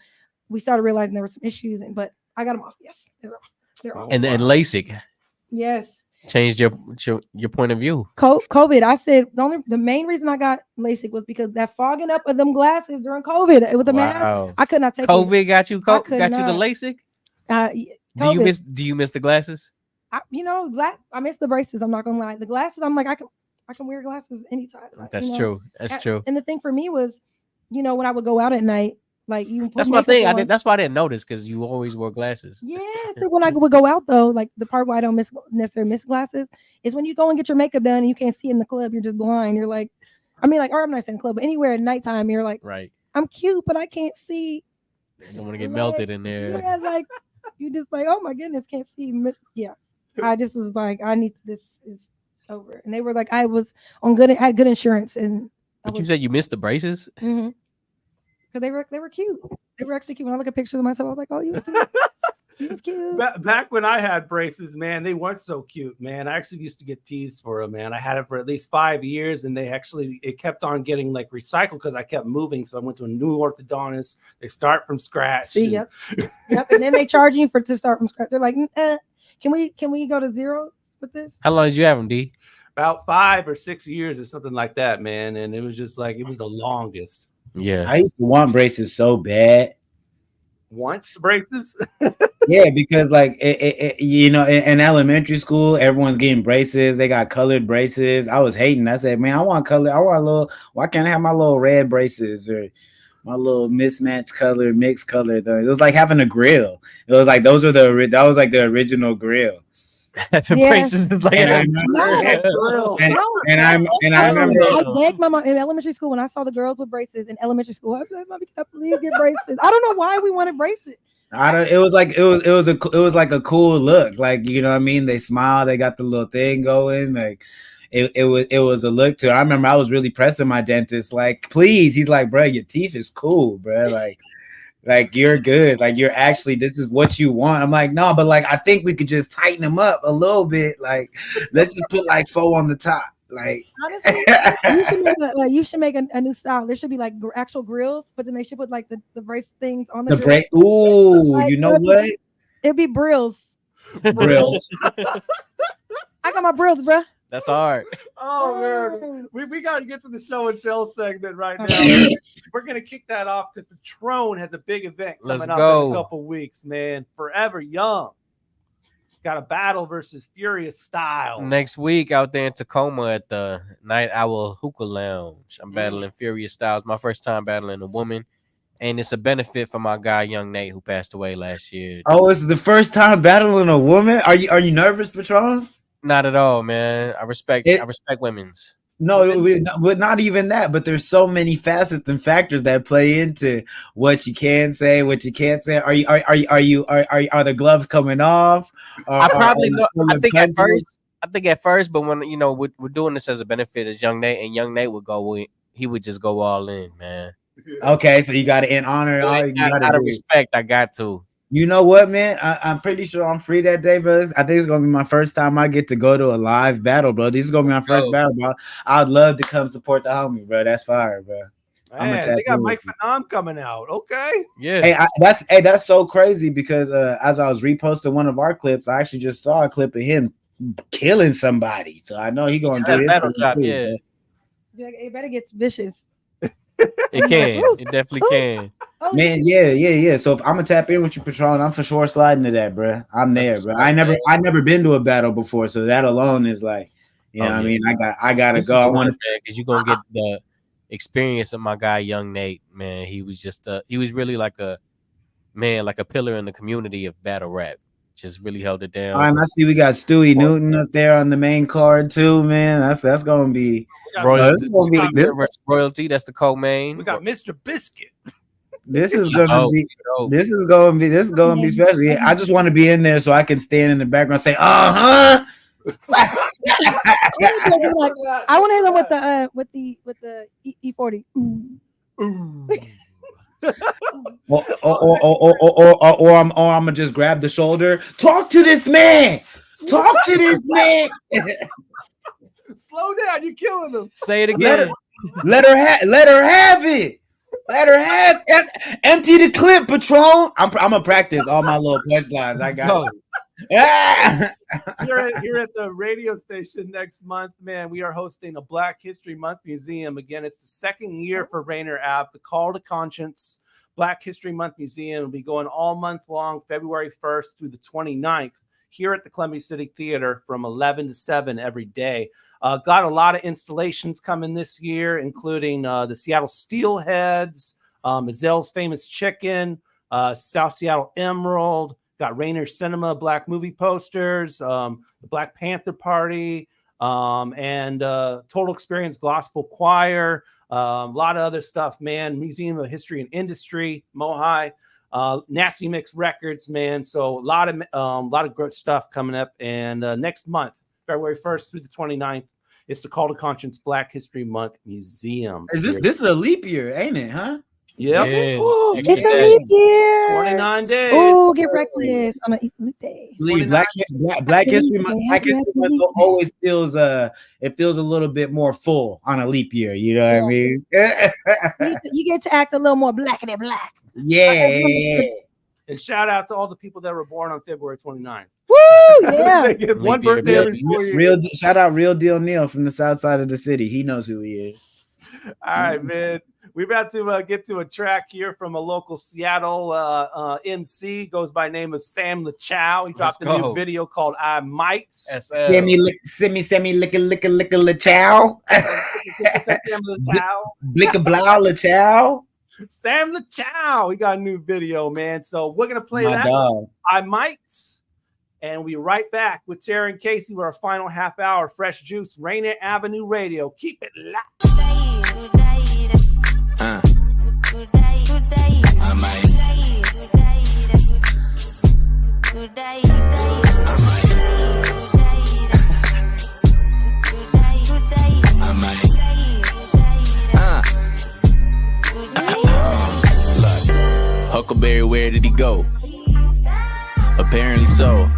we started realizing there were some issues, but I got them off. Yes, they're off. And LASIK. Yes. Changed your point of view. COVID. I said the main reason I got LASIK was because that fogging up of them glasses during COVID with the mask. I could not take COVID it. got you the LASIK. Do you miss the glasses? I miss the braces. I'm not gonna lie. The glasses, I'm like, I can wear glasses anytime. That's true. That's true. And the thing for me was, when I would go out at night, like you. That's my thing. That's why I didn't notice because you always wore glasses. Yeah. So when I would go out though, like the part where I don't necessarily miss glasses is when you go and get your makeup done and you can't see in the club. You're just blind. You're like, or I'm not saying club, but anywhere at nighttime, you're like, right. I'm cute, but I can't see. I don't want to get melted in there. Yeah, like you just like, oh my goodness, can't see. Yeah. I just was like, this is over. And they were like, I was had good insurance. But you said you missed the braces? Mm-hmm. Because they were cute. They were actually cute. When I look at pictures of myself, I was like, oh, you was cute. You was cute. Back when I had braces, man, they weren't so cute, man. I actually used to get teased for them, man. I had it for at least 5 years, and it kept on getting like recycled because I kept moving. So I went to a new orthodontist. They start from scratch. See, yep. And then they charge you to start from scratch. They're like, can we go to zero with this? How long did you have them, D? About 5 or 6 years or something like that, man. And it was just like, it was the longest. Yeah. I used to want braces so bad. Once braces? Yeah, because like in elementary school, everyone's getting braces. They got colored braces. I was hating. I said, man, I want color. I want a little. Why can't I have my little red braces or my little mismatched color, mixed color? Though it was like having a grill. It was like that was like the original grill. Braces is like I begged my mom in elementary school when I saw the girls with braces in elementary school. I was like, Mommy, can I please get braces? I don't know why we wanted braces. It was like a cool look. Like, you know what I mean? They smile, they got the little thing going. Like it was a look to it. I remember I was really pressing my dentist, like, please. He's like, bro, your teeth is cool, bro. Like you're good. Like you're actually, this is what you want. I'm like, no, but like I think we could just tighten them up a little bit. Like let's just put like 4 on the top. Like honestly, you should make a new style. There should be like actual grills, but then they should put like the brace things on the brace. Ooh, like, you know what? It'd be brills. Brills. I got my brills, bro. That's hard. Oh man, we got to get to the show and tell segment right now. We're gonna kick that off because Patron has a big event coming up in a couple weeks, man. Forever Young got a battle versus Furious Styles next week out there in Tacoma at the Night Owl Hookah Lounge. I'm battling Furious Styles. My first time battling a woman, and it's a benefit for my guy Young Nate who passed away last year. Oh, it's the first time battling a woman. Are you nervous, Patron? Not at all, man. I respect women's. No, but not even that. But there's so many facets and factors that play into what you can say, what you can't say. Are the gloves coming off? I probably know. I think at first, but when we're doing this as a benefit as Young Nate, and Young Nate he would just go all in, man. Okay, so you got to in honor. Out of respect, I got to. You know what, man? I'm pretty sure I'm free that day, but I think it's gonna be my first time I get to go to a live battle, bro. This is gonna be my first battle, bro. I'd love to come support the homie, bro. That's fire, bro. Man, they got Mike Phenom coming out. Okay. Yeah. That's so crazy because as I was reposting one of our clips, I actually just saw a clip of him killing somebody. So I know he's gonna do his battle job. Yeah. It better get vicious. It can. It definitely can. Man, yeah. So if I'm gonna tap in with you, Patron, I'm for sure sliding to that, bro. I'm there, bro. I never been to a battle before, so that alone is like, I mean, I gotta go. I want to, because you're gonna get the experience of my guy Young Nate, man. He was just he was really like a pillar in the community of battle rap. Just really held it down. I see we got Stewie Newton up there on the main card too, man. That's gonna be royalty. Royalty. That's the co-main. We got Mr. Biscuit. This is gonna be special. Yeah, I just want to be in there so I can stand in the background and say, I want to hear them with the E40. Ooh. or I'm gonna just grab the shoulder. Talk to this man. Talk to this man. Slow down, you're killing them. Say it again. Let her have it. Let her have empty the clip, Patron. I'm gonna practice all my little punchlines. I got you. Here at the radio station next month, man, we are hosting a Black History Month Museum. Again, it's the second year for Rainier Ave. The Call to Conscience Black History Month Museum will be going all month long, February 1st through the 29th, here at the Columbia City Theater from 11 to 7 every day. Got a lot of installations coming this year, including the Seattle Steelheads, Mazelle's Famous Chicken, South Seattle Emerald, got Rainier Cinema Black movie posters, the Black Panther Party, and Total Experience Gospel Choir, a lot of other stuff, man. Museum of History and Industry, Mohai, Nasty Mix Records, man. So a lot of great stuff coming up. And next month, February 1st through the 29th, it's the Call to Conscience Black History Month Museum. This is a leap year, ain't it? Huh? Yep. Yeah. Ooh, it's a leap year. 29 days. Oh, get reckless on a leap day. Black History Month always feels it feels a little bit more full on a leap year. You know what I mean? You get to act a little more black than black. Yeah. And shout out to all the people that were born on February 29th. Woo, yeah. They get one birthday every 4 years. Shout out Real Deal Neil from the south side of the city. He knows who he is. All right, man. We're about to get to a track here from a local Seattle MC. Goes by name of Sam LaChow. He dropped a new video called I Might. Semi licka LaChow. Blicka blow LaChow. Sam LaChow. We got a new video, man. So we're gonna play that. Dog. I Might. And we'll be right back with Taryn Kacey with our final half hour. Fresh Juice, Rainier Avenue Radio. Keep it locked. I might. Huckleberry, where did he go? Apparently so.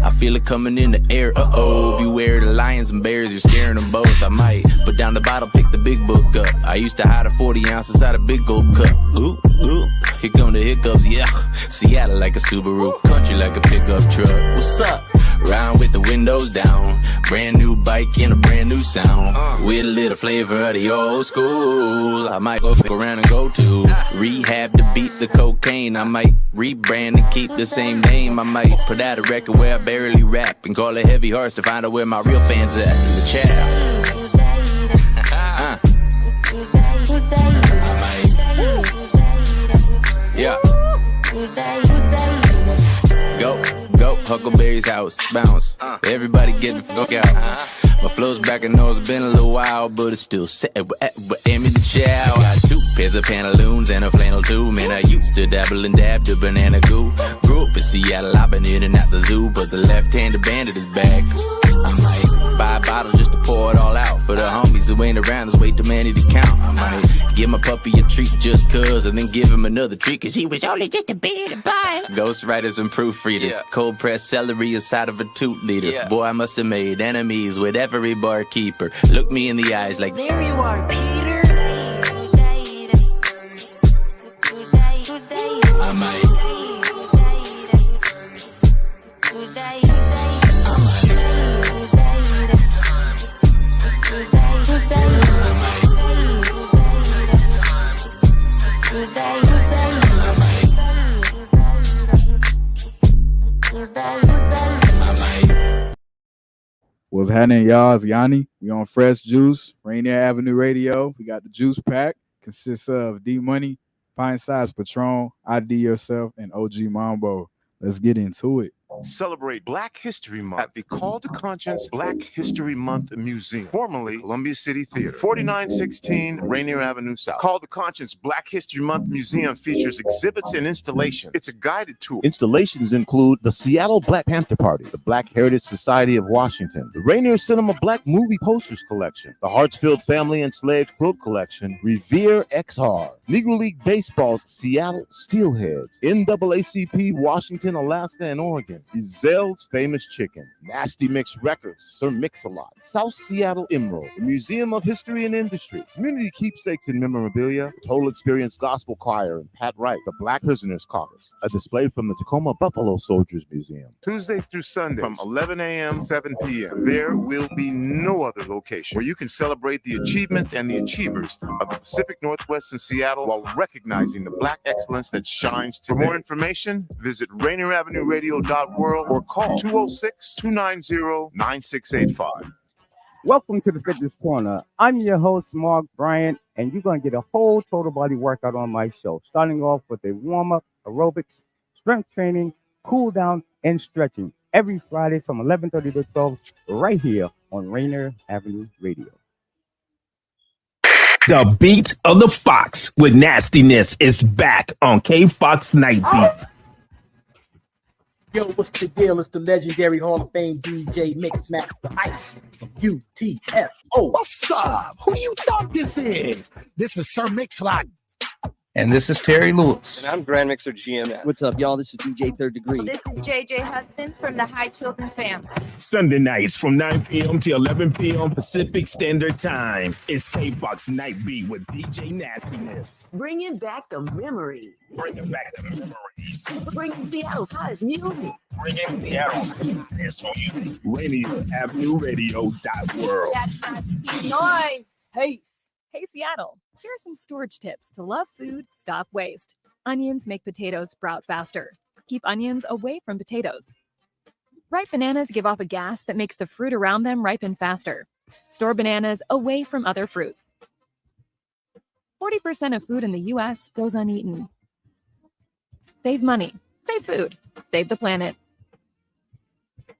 I feel it coming in the air. Beware the lions and bears, you're scaring them both. I might put down the bottle, pick the big book up. I used to hide a 40 ounce inside a big gold cup. Ooh, ooh, here come the hiccups, yeah. Seattle like a Subaru, country like a pickup truck. What's up? Round with the windows down, brand new bike and a brand new sound. With a little flavor of the old school. I might go fuck around and go to rehab to beat the cocaine. I might rebrand and keep the same name. I might put out a record where I barely rap and call it Heavy Hearts to find out where my real fans at. The chat. Yeah. Go, Huckleberry's house, bounce. Everybody get the fuck out. My flow's back and nose, been a little while, but it's still set. Emmy the chow. Got 2 pairs of pantaloons and a flannel too. Man, I used to dabble and dab to banana goo. Grew up in Seattle, I've been in and out the zoo, but the left-handed bandit is back. I might buy a bottle just to pour it all out for the homies who ain't around. There's way too many to count. I might give my puppy a treat just cuz, and then give him another treat cause he was only just a bit of buy. Ghostwriters and proofreaders, cold pressed celery inside of a 2-liter. Boy, I must have made enemies with every barkeeper. Look me in the eyes like, there you are, Peter. I might. What's happening, y'all? It's Yanni. We on Fresh Juice, Rainier Avenue Radio. We got the juice pack. Consists of D Money, Pint Size Patron, ID Yourself, and OG Mambo. Let's get into it. Celebrate Black History Month at the Call to Conscience Black History Month Museum, formerly Columbia City Theater, 4916 Rainier Avenue South. Call to Conscience Black History Month Museum features exhibits and installations. It's a guided tour. Installations include the Seattle Black Panther Party, the Black Heritage Society of Washington, the Rainier Cinema Black Movie Posters Collection, the Hartsfield Family Enslaved Quilt Collection, Revere XR, Negro League Baseball's Seattle Steelheads, NAACP Washington, Alaska, and Oregon, Giselle's Famous Chicken, Nasty Mix Records, Sir Mix-a-Lot, South Seattle Emerald, the Museum of History and Industry, Community Keepsakes and Memorabilia, Total Experience Gospel Choir, and Pat Wright, the Black Prisoners Caucus, a display from the Tacoma Buffalo Soldiers Museum. Tuesdays through Sundays from 11 a.m. 7 p.m. There will be no other location where you can celebrate the achievements and the achievers of the Pacific Northwest and Seattle while recognizing the Black excellence that shines today. For more information, visit RainierAvenueRadio.org or call 206-290-9685. Welcome to the Fitness Corner. I'm your host, Mark Bryant, and you're going to get a whole total body workout on my show, starting off with a warm-up, aerobics, strength training, cool down, and stretching every Friday from 11:30 to 12 right here on Rainier Avenue Radio. The beat of the Fox with nastiness is back on K-Fox Night Beat. Yo, what's the deal? It's the legendary Hall of Fame DJ Mixmaster Ice from UTFO. What's up? Who you thought this is? This is Sir Mix-a-Lot. And this is Terry Lewis. And I'm Grand Mixer GMS. What's up, y'all? This is DJ Third Degree. This is JJ Hudson from the High Children family. Sunday nights from 9 p.m. to 11 p.m. Pacific Standard Time. It's K-Fox Night Beat with DJ Nastiness. Bringing back the memories. Bringing back the memories. Bringing Seattle's hottest music. Bringing Seattle's hottest music. RainierAvenueRadio.world. That's right. Illinois. Peace. Hey, Seattle. Here are some storage tips to love food, stop waste. Onions make potatoes sprout faster. Keep onions away from potatoes. Ripe bananas give off a gas that makes the fruit around them ripen faster. Store bananas away from other fruits. 40% of food in the U.S. goes uneaten. Save money. Save food. Save the planet.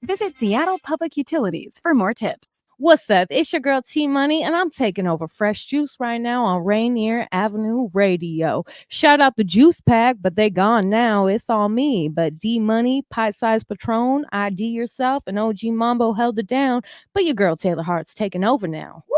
Visit Seattle Public Utilities for more tips. What's up? It's your girl T Money, and I'm taking over Fresh Juice right now on Rainier Avenue Radio. Shout out the Juice Pack, but they gone now. It's all me. But D Money, Pint Size Patron, ID Yourself, and OG Mambo held it down. But your girl Taylor Hart's taking over now. Woo!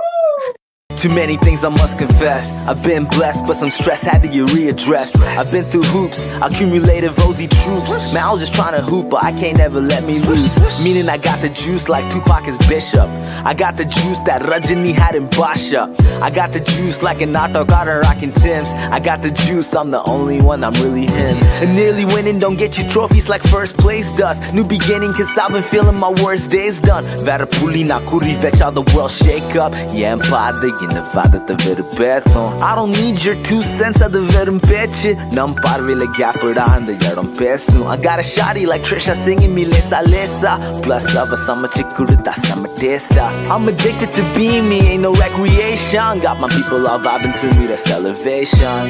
Too many things I must confess. I've been blessed, but some stress had to get readdressed. I've been through hoops, accumulated rosy troops. Man, I was just trying to hoop, but I can't ever let me lose. Meaning I got the juice like Tupac is Bishop. I got the juice that Rajani had in Basha. I got the juice like an Nato Carter rockin' Timbs. I got the juice, I'm the only one, I'm really him. And nearly winning don't get you trophies like first place does. New beginning, cause I've been feeling my worst days done. Verapuli na kuri vecha the world shake up. Yeah, I'm padre. I don't need your 2 cents at the verum peche. Nam parve le gapper and the yarum pesu. I got a shotty like Trisha singing me lesa lesa. Plus of a summer chikurita summer testa. I'm addicted to being me, ain't no recreation. Got my people all vibing to me, that's elevation.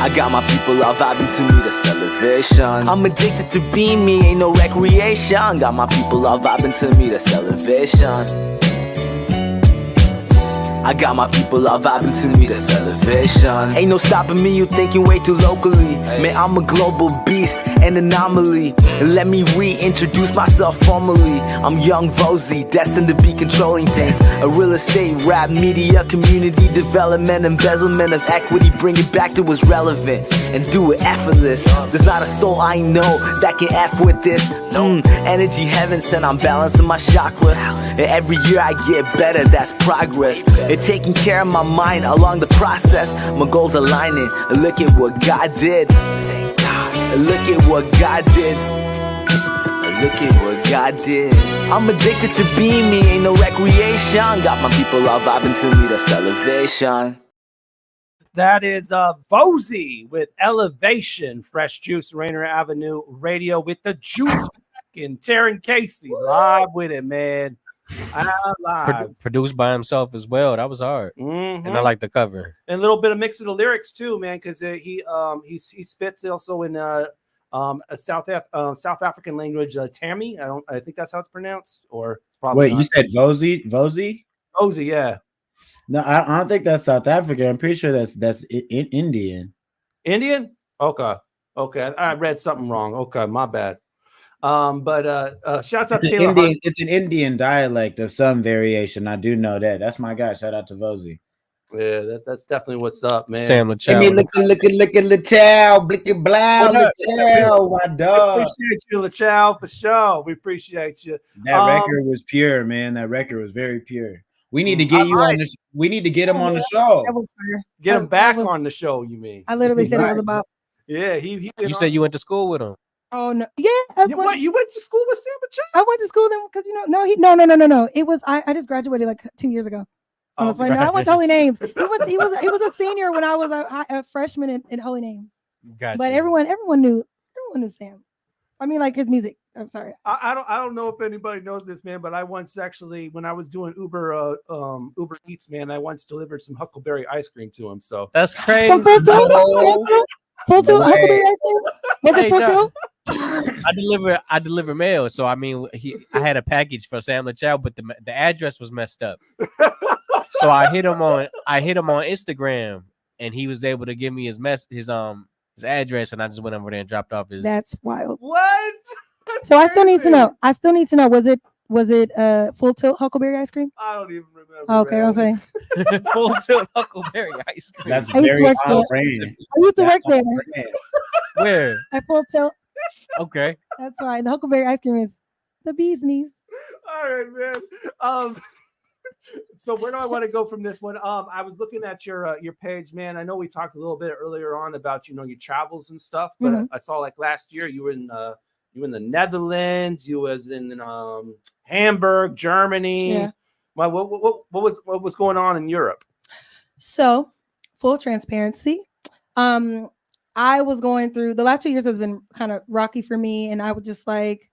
I got my people all vibing to me, that's elevation. I'm addicted to being me, ain't no recreation. Got my people all vibing to me, that's elevation. I got my people all vibing to me, that's elevation. Ain't no stopping me, you thinking way too locally. Man, I'm a global beast, an anomaly. Let me reintroduce myself formally. I'm Young Vozy, destined to be controlling things. A real estate, rap, media, community development, embezzlement of equity. Bring it back to what's relevant and do it effortless. There's not a soul I know that can F with this. Energy heaven sent, I'm balancing my chakras. And every year I get better, that's progress. It's taking care of my mind along the process. My goals aligning. Look at what God did. Look at what God did. Look at what God did. I'm addicted to being me, ain't no recreation. Got my people all vibing to me, that's elevation. That is Vozy with Elevation. Fresh Juice, Rainier Avenue Radio with the Juice and Taryn Kacey live with it, man. Live. Produced by himself as well. That was hard, and I like the cover and a little bit of mix of the lyrics too, man, because he spits also in a South African language, Tammy. I think that's how it's pronounced, or it's probably Wait, not. you said Vozi? Vozi, yeah. No, I don't think that's South African. I'm pretty sure that's Indian. Indian? Okay. I read something wrong. Okay, my bad. But shouts out It's Taylor Hunt. It's an Indian dialect of some variation. I do know that. That's my guy. Shout out to Vozi. Yeah, that's definitely what's up, man. Sam Give me look at Lachal, blicky blow, Lachal, my dog. We appreciate you, Lachal, for sure. We appreciate you. That record was pure, man. That record was very pure. We need to get you on the. We need to get him on the show. That was fair. Get him back on the show. You mean? I literally said it was about. Yeah, he You said you went to school with him. Oh no! Yeah, you went to school with Sam Machado? I went to school then because no. It was I just graduated like 2 years ago. No, I went to Holy Names. He was a senior when I was a freshman in Holy Names. Gotcha. But everyone knew Sam. I mean, like his music. I'm sorry. I don't know if anybody knows this, man, but I once actually, when I was doing Uber Eats, man, I once delivered some Huckleberry ice cream to him. So that's crazy. Full tilt Huckleberry ice cream. Was it full tilt? I deliver mail, so I mean, I had a package for Sam Lachal, but the address was messed up. So I hit him on Instagram, and he was able to give me his address, and I just went over there and dropped off his. That's wild. What? So I still need to know. Was it full tilt Huckleberry ice cream? I don't even remember. Okay, I'll say full tilt Huckleberry ice cream. That's I used to very work there. on-brand. I used to work there. Where? At Full Tilt. Okay. That's right. The Huckleberry ice cream is the bee's knees. All right, man. So where do I want to go from this one? I was looking at your page, man. I know we talked a little bit earlier on about your travels and stuff, but I saw like last year you were in the Netherlands, you was in Hamburg, Germany. Yeah. What was going on in Europe? So, full transparency, I was going through the last 2 years has been kind of rocky for me, and I was just like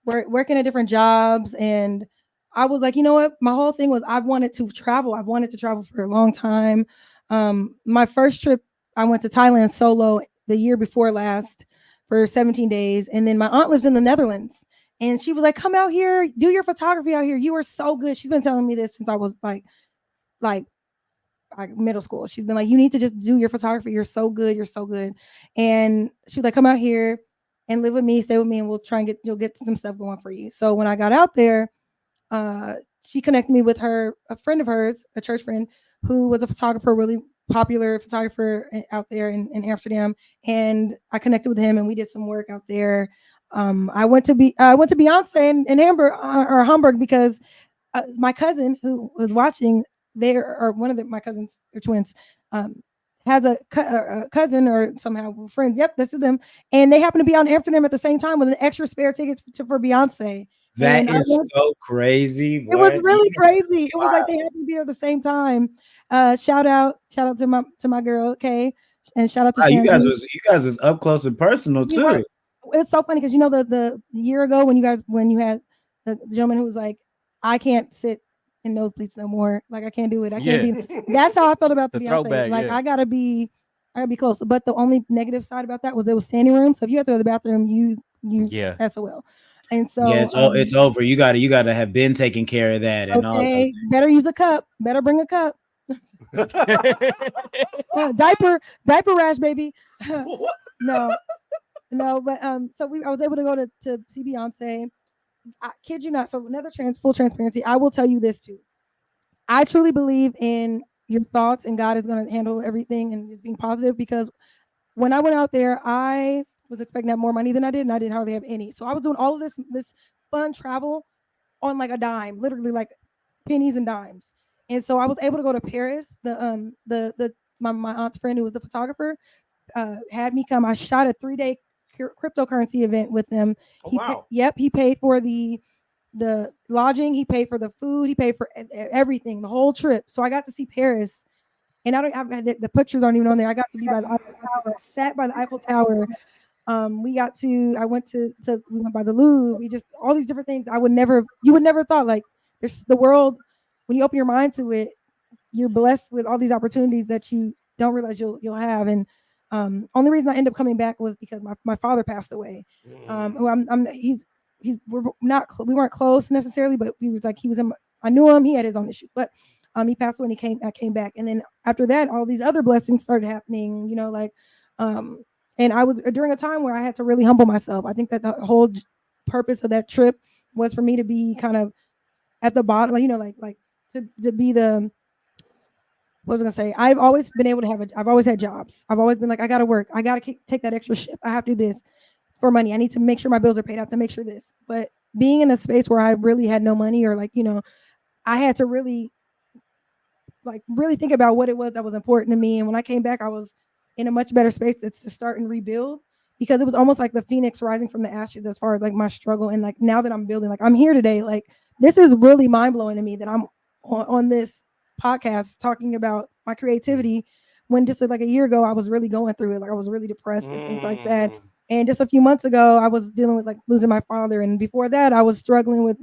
working at different jobs, and I was like, you know what? My whole thing was I wanted to travel. I wanted to travel for a long time. My first trip, I went to Thailand solo the year before last for 17 days. And then my aunt lives in the Netherlands. And she was like, come out here, do your photography out here. You are so good. She's been telling me this since I was like middle school. She's been like, you need to just do your photography. You're so good. You're so good. And she was like, come out here and live with me, stay with me, and we'll try and you'll get some stuff going for you. So when I got out there, she connected me with a friend of hers, a church friend, who was a photographer, really popular photographer out there in Amsterdam. And I connected with him, and we did some work out there. I went to Beyonce in Hamburg because my cousin who was watching there, or one of my cousins or twins, has a cousin or somehow friends. Yep, this is them, and they happen to be out in Amsterdam at the same time with an extra spare ticket for Beyonce. That is so crazy. It was really crazy. It was like they happened to be at the same time. Shout out to my girl, Kay, and shout out to you guys was up close and personal too. It's so funny because the year ago when you had the gentleman who was like, I can't sit in nosebleeds no more. Like I can't do it. I can't be. That's how I felt about the Beyonce. Throwback, like I gotta be close. But the only negative side about that was it was standing room. So if you have to go to the bathroom, you SOL. And so it's over. You gotta have been taking care of that. And all better use a cup. Better bring a cup. Diaper rash, baby. No, but so I was able to go to see Beyonce. I kid you not. So another full transparency. I will tell you this too. I truly believe in your thoughts, and God is going to handle everything and just being positive. Because when I went out there, I was expecting to have more money than I did, and I didn't hardly have any. So I was doing all of this fun travel on like a dime, literally like pennies and dimes. And so I was able to go to Paris. My aunt's friend who was the photographer had me come. I shot a 3-day cryptocurrency event with him. He paid for the lodging, he paid for the food, he paid for everything, the whole trip. So I got to see Paris, and the pictures aren't even on there. I got to be by the Eiffel Tower, sat by the Eiffel Tower. I went we went by the Louvre. We just all these different things. You would never thought, like, there's the world. When you open your mind to it, you're blessed with all these opportunities that you don't realize you'll have. And Only reason I ended up coming back was because my father passed away. Who we weren't close necessarily, but he was I knew him. He had his own issues, but he passed away and I came back. And then after that, all these other blessings started happening, and I was during a time where I had to really humble myself. I think that the whole purpose of that trip was for me to be kind of at the bottom, to be the, what was I gonna say? I've always been able to I've always had jobs. I've always been like, I gotta work. I gotta take that extra shift. I have to do this for money. I need to make sure my bills are paid. I have to make sure this. But being in a space where I really had no money, or I had to really think about what it was that was important to me. And when I came back, I was in a much better space to start and rebuild, because it was almost like the phoenix rising from the ashes as far as my struggle. And now that I'm building, I'm here today, this is really mind blowing to me that I'm on this podcast talking about my creativity, when just a year ago I was really going through it. I was really depressed and things like that. And just a few months ago I was dealing with losing my father, and before that I was struggling with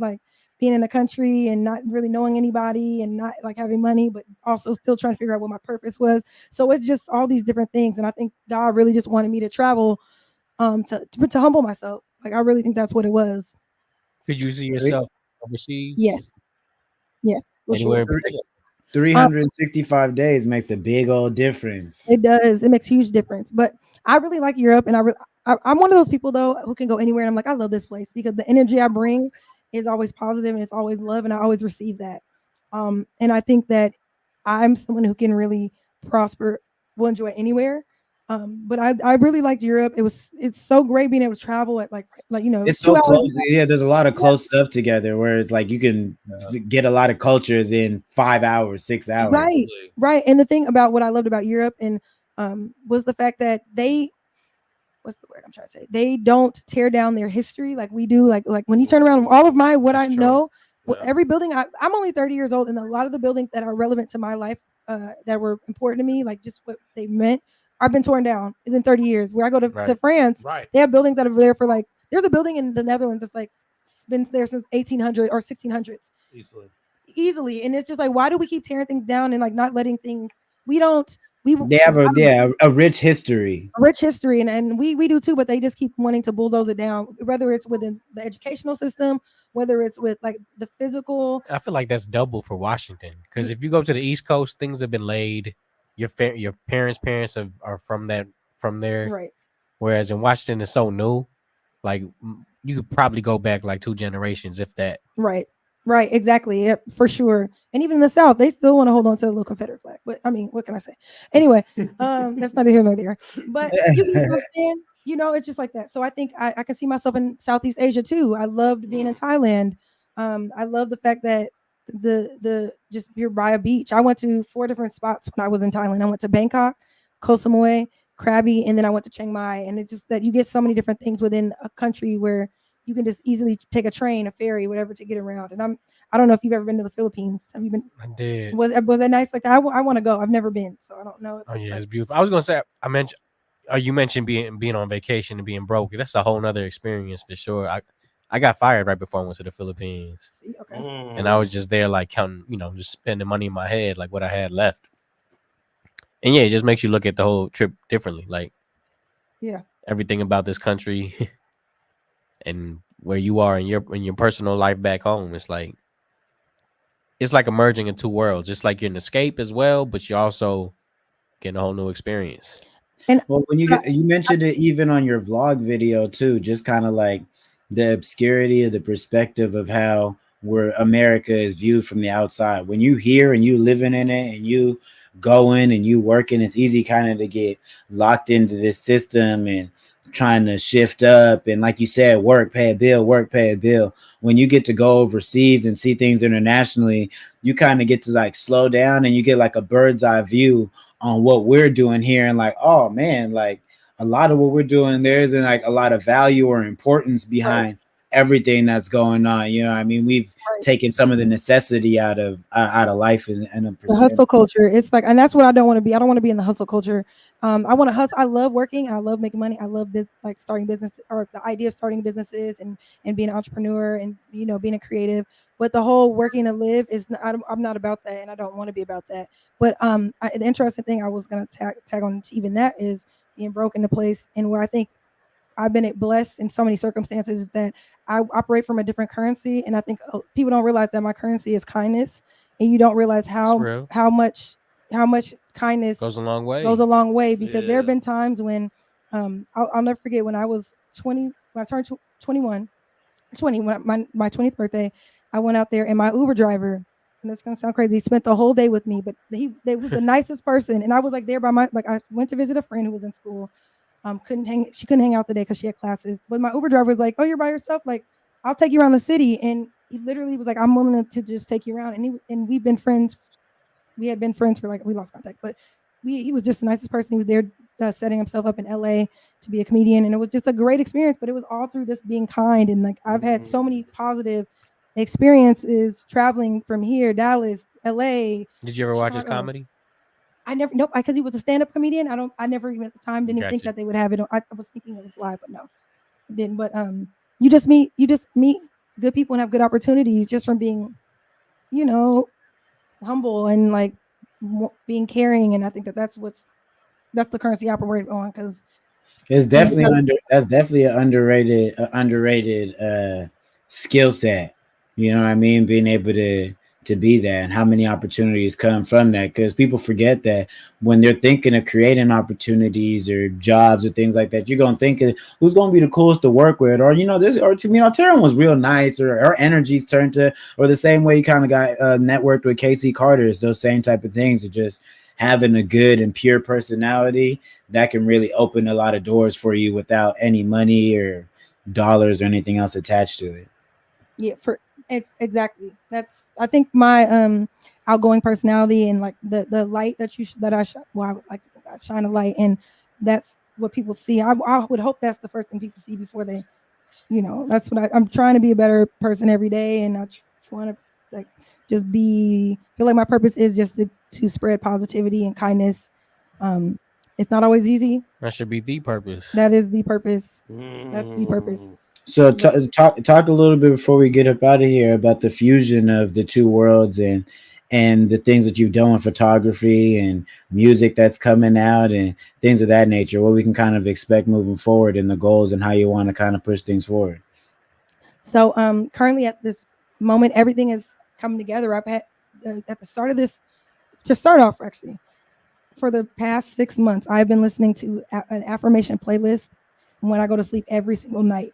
being in the country and not really knowing anybody and not having money, but also still trying to figure out what my purpose was. So it's just all these different things, and I think God really just wanted me to travel to humble myself. I really think that's what it was. Could you see yourself overseas? Yes. Anywhere in Sure. particular? 365 days makes a big old difference. It does. It makes huge difference. But I really like Europe, and I'm one of those people though who can go anywhere, and I'm I love this place because the energy I bring is always positive and it's always love, and I always receive that. And I think that I'm someone who can really prosper, will enjoy anywhere. But I really liked Europe. It's so great being able to travel at It's so close. Yeah, there's a lot of close stuff together, where it's you can get a lot of cultures in 5 hours, 6 hours. Right. And the thing about what I loved about Europe and was the fact that what's the word I'm trying to say? They don't tear down their history like we do. Like when you turn around, all of every building. I'm only 30 years old, and a lot of the buildings that are relevant to my life that were important to me, just what they meant, I've been torn down in 30 years. Where I go to France, they have buildings that are there for there's a building in the Netherlands that's been there since 1800 or 1600s. Easily. And it's just why do we keep tearing things down and not letting things, they have a rich history. And we do too, but they just keep wanting to bulldoze it down, whether it's within the educational system, whether it's with the physical. I feel like that's double for Washington, because if you go to the East Coast, things have been laid. Your parents are from there, right? Whereas in Washington, it's so new, you could probably go back 2 generations, if that. Right, exactly. Yep, for sure. And even in the South, they still want to hold on to the little Confederate flag. But I mean, what can I say? Anyway, that's neither here nor there. But you understand, it's just like that. So I think I can see myself in Southeast Asia too. I loved being in Thailand. I love the fact that just you're by a beach. I went to 4 different spots when I was in Thailand. I went to Bangkok, Koh Samui, Krabi, and then I went to Chiang Mai. And it's just that you get so many different things within a country where you can just easily take a train, a ferry, whatever to get around. And I don't know if you've ever been to the Philippines. Have you been? I did. Was that nice? I want to go. I've never been, so I don't know. Oh yeah, it's beautiful. I was gonna say you mentioned being on vacation and being broke. That's a whole nother experience for sure. I got fired right before I went to the Philippines. Okay. And I was just there counting, just spending money in my head, what I had left. And yeah, it just makes you look at the whole trip differently. Yeah. Everything about this country and where you are in your personal life back home. It's like emerging in 2 worlds. It's like you're an escape as well, but you're also getting a whole new experience. And when you mentioned it even on your vlog video too, just kind of the obscurity of the perspective of how where America is viewed from the outside. When you hear and you living in it and you going and you working, it's easy kind of to get locked into this system and trying to shift up. And like you said, work, pay a bill. When you get to go overseas and see things internationally, you kind of get to slow down and you get a bird's eye view on what we're doing here. And oh man, a lot of what we're doing, there isn't a lot of value or importance behind everything that's going on. I mean, we've taken some of the necessity out of life and the hustle culture. It's and that's what I don't want to be. I don't want to be in the hustle culture. I want to hustle. I love working. I love making money. I love starting business, or the idea of starting businesses and being an entrepreneur and being a creative. But the whole working to live is I'm not about that, and I don't want to be about that. But the interesting thing I was gonna tag on to even that is being broke in the place, and where I think I've been blessed in so many circumstances that I operate from a different currency, and I think people don't realize that my currency is kindness, and you don't realize how much kindness Goes a long way. Because there have been times when I'll never forget when I was 20, when I turned 20, when my 20th birthday, I went out there and my Uber driver, and it's gonna sound crazy, he spent the whole day with me, but they was the nicest person, and I was like there by I went to visit a friend who was in school. She couldn't hang out today because she had classes. But my Uber driver was like, "Oh, you're by yourself? Like, I'll take you around the city." And he literally was like, "I'm willing to just take you around." And we've been friends. We had been friends for we lost contact, but he was just the nicest person. He was there setting himself up in LA to be a comedian, and it was just a great experience. But it was all through just being kind, and I've had so many positive experiences traveling from here, Dallas, LA. Did you ever watch his Chicago. comedy? I never, nope, because he was a stand-up comedian. I never even at the time didn't even think that they would have it. I was thinking it was live, but no, it didn't. But you just meet good people and have good opportunities just from being, humble and being caring. And I think that's the currency I operate on, because it's definitely that's definitely an underrated skill set. You know what I mean? Being able to be that, and how many opportunities come from that, because people forget that when they're thinking of creating opportunities or jobs or things like that, you're gonna think of who's gonna be the coolest to work with, or Taryn was real nice, or her energy's turned to, or the same way you kind of got networked with Casey Carter. It's those same type of things, of just having a good and pure personality that can really open a lot of doors for you without any money or dollars or anything else attached to it. Yeah, exactly. That's, I think, my outgoing personality and the light that I would like to think I shine a light, and that's what people see. I would hope that's the first thing people see before they, that's what I'm trying to be a better person every day, and I want to just feel like my purpose is just to spread positivity and kindness. It's not always easy. That should be the purpose. That is the purpose. That's the purpose. So talk a little bit before we get up out of here about the fusion of the two worlds and the things that you've done with photography and music that's coming out and things of that nature, what we can kind of expect moving forward, and the goals and how you want to kind of push things forward. So currently at this moment, everything is coming together. I've had at the start of this, to start off actually, for the past 6 months, I've been listening to an affirmation playlist when I go to sleep every single night.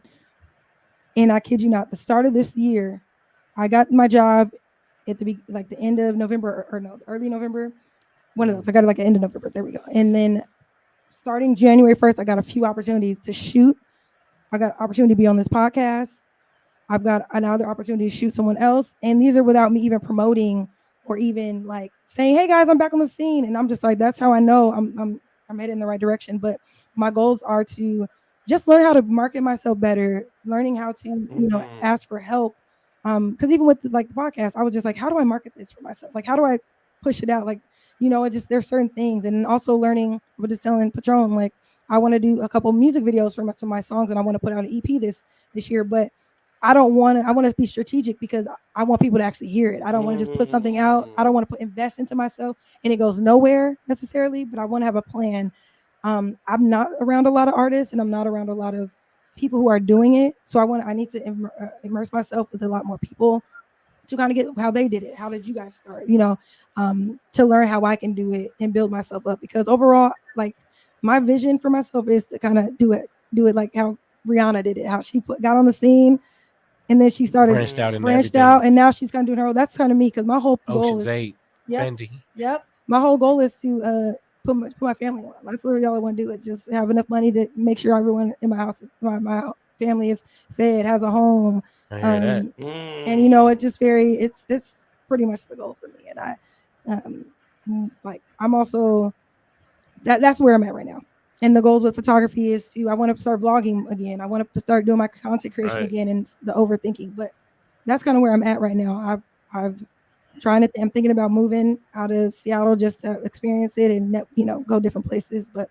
And I kid you not, the start of this year, I got my job at the end of November, or no, early November. One of those. I got it at the end of November. There we go. And then starting January 1st, I got a few opportunities to shoot. I got an opportunity to be on this podcast. I've got another opportunity to shoot someone else. And these are without me even promoting or even saying, "Hey guys, I'm back on the scene." And I'm just that's how I know I'm headed in the right direction. But my goals are to just learn how to market myself better, learning how to, ask for help. Because even with the podcast, I was just how do I market this for myself? How do I push it out? There's certain things. And also learning, I was just telling Patron, I want to do a couple music videos for some of my songs, and I want to put out an EP this year, but I want to be strategic, because I want people to actually hear it. I don't want to just put something out. I don't want to invest into myself and it goes nowhere necessarily, but I want to have a plan. I'm not around a lot of artists, and I'm not around a lot of people who are doing it. So I need to immerse myself with a lot more people to kind of get how they did it. How did you guys start? To learn how I can do it and build myself up, because overall, my vision for myself is to kind of do it like how Rihanna did it, how she got on the scene, and then she started branched out, and now she's kind of doing her own. That's kind of me, because my whole goal Ocean's is 8, Fendi. Yep. My whole goal is to put my family on. That's literally all I want to do, is just have enough money to make sure everyone in my house, my family is fed, has a home. I hear that. And it's pretty much the goal for me. And I'm also that's where I'm at right now. And the goals with photography is I want to start vlogging again. I want to start doing my content creation again, and the overthinking. But that's kind of where I'm at right now. I'm thinking about moving out of Seattle just to experience it and go different places. But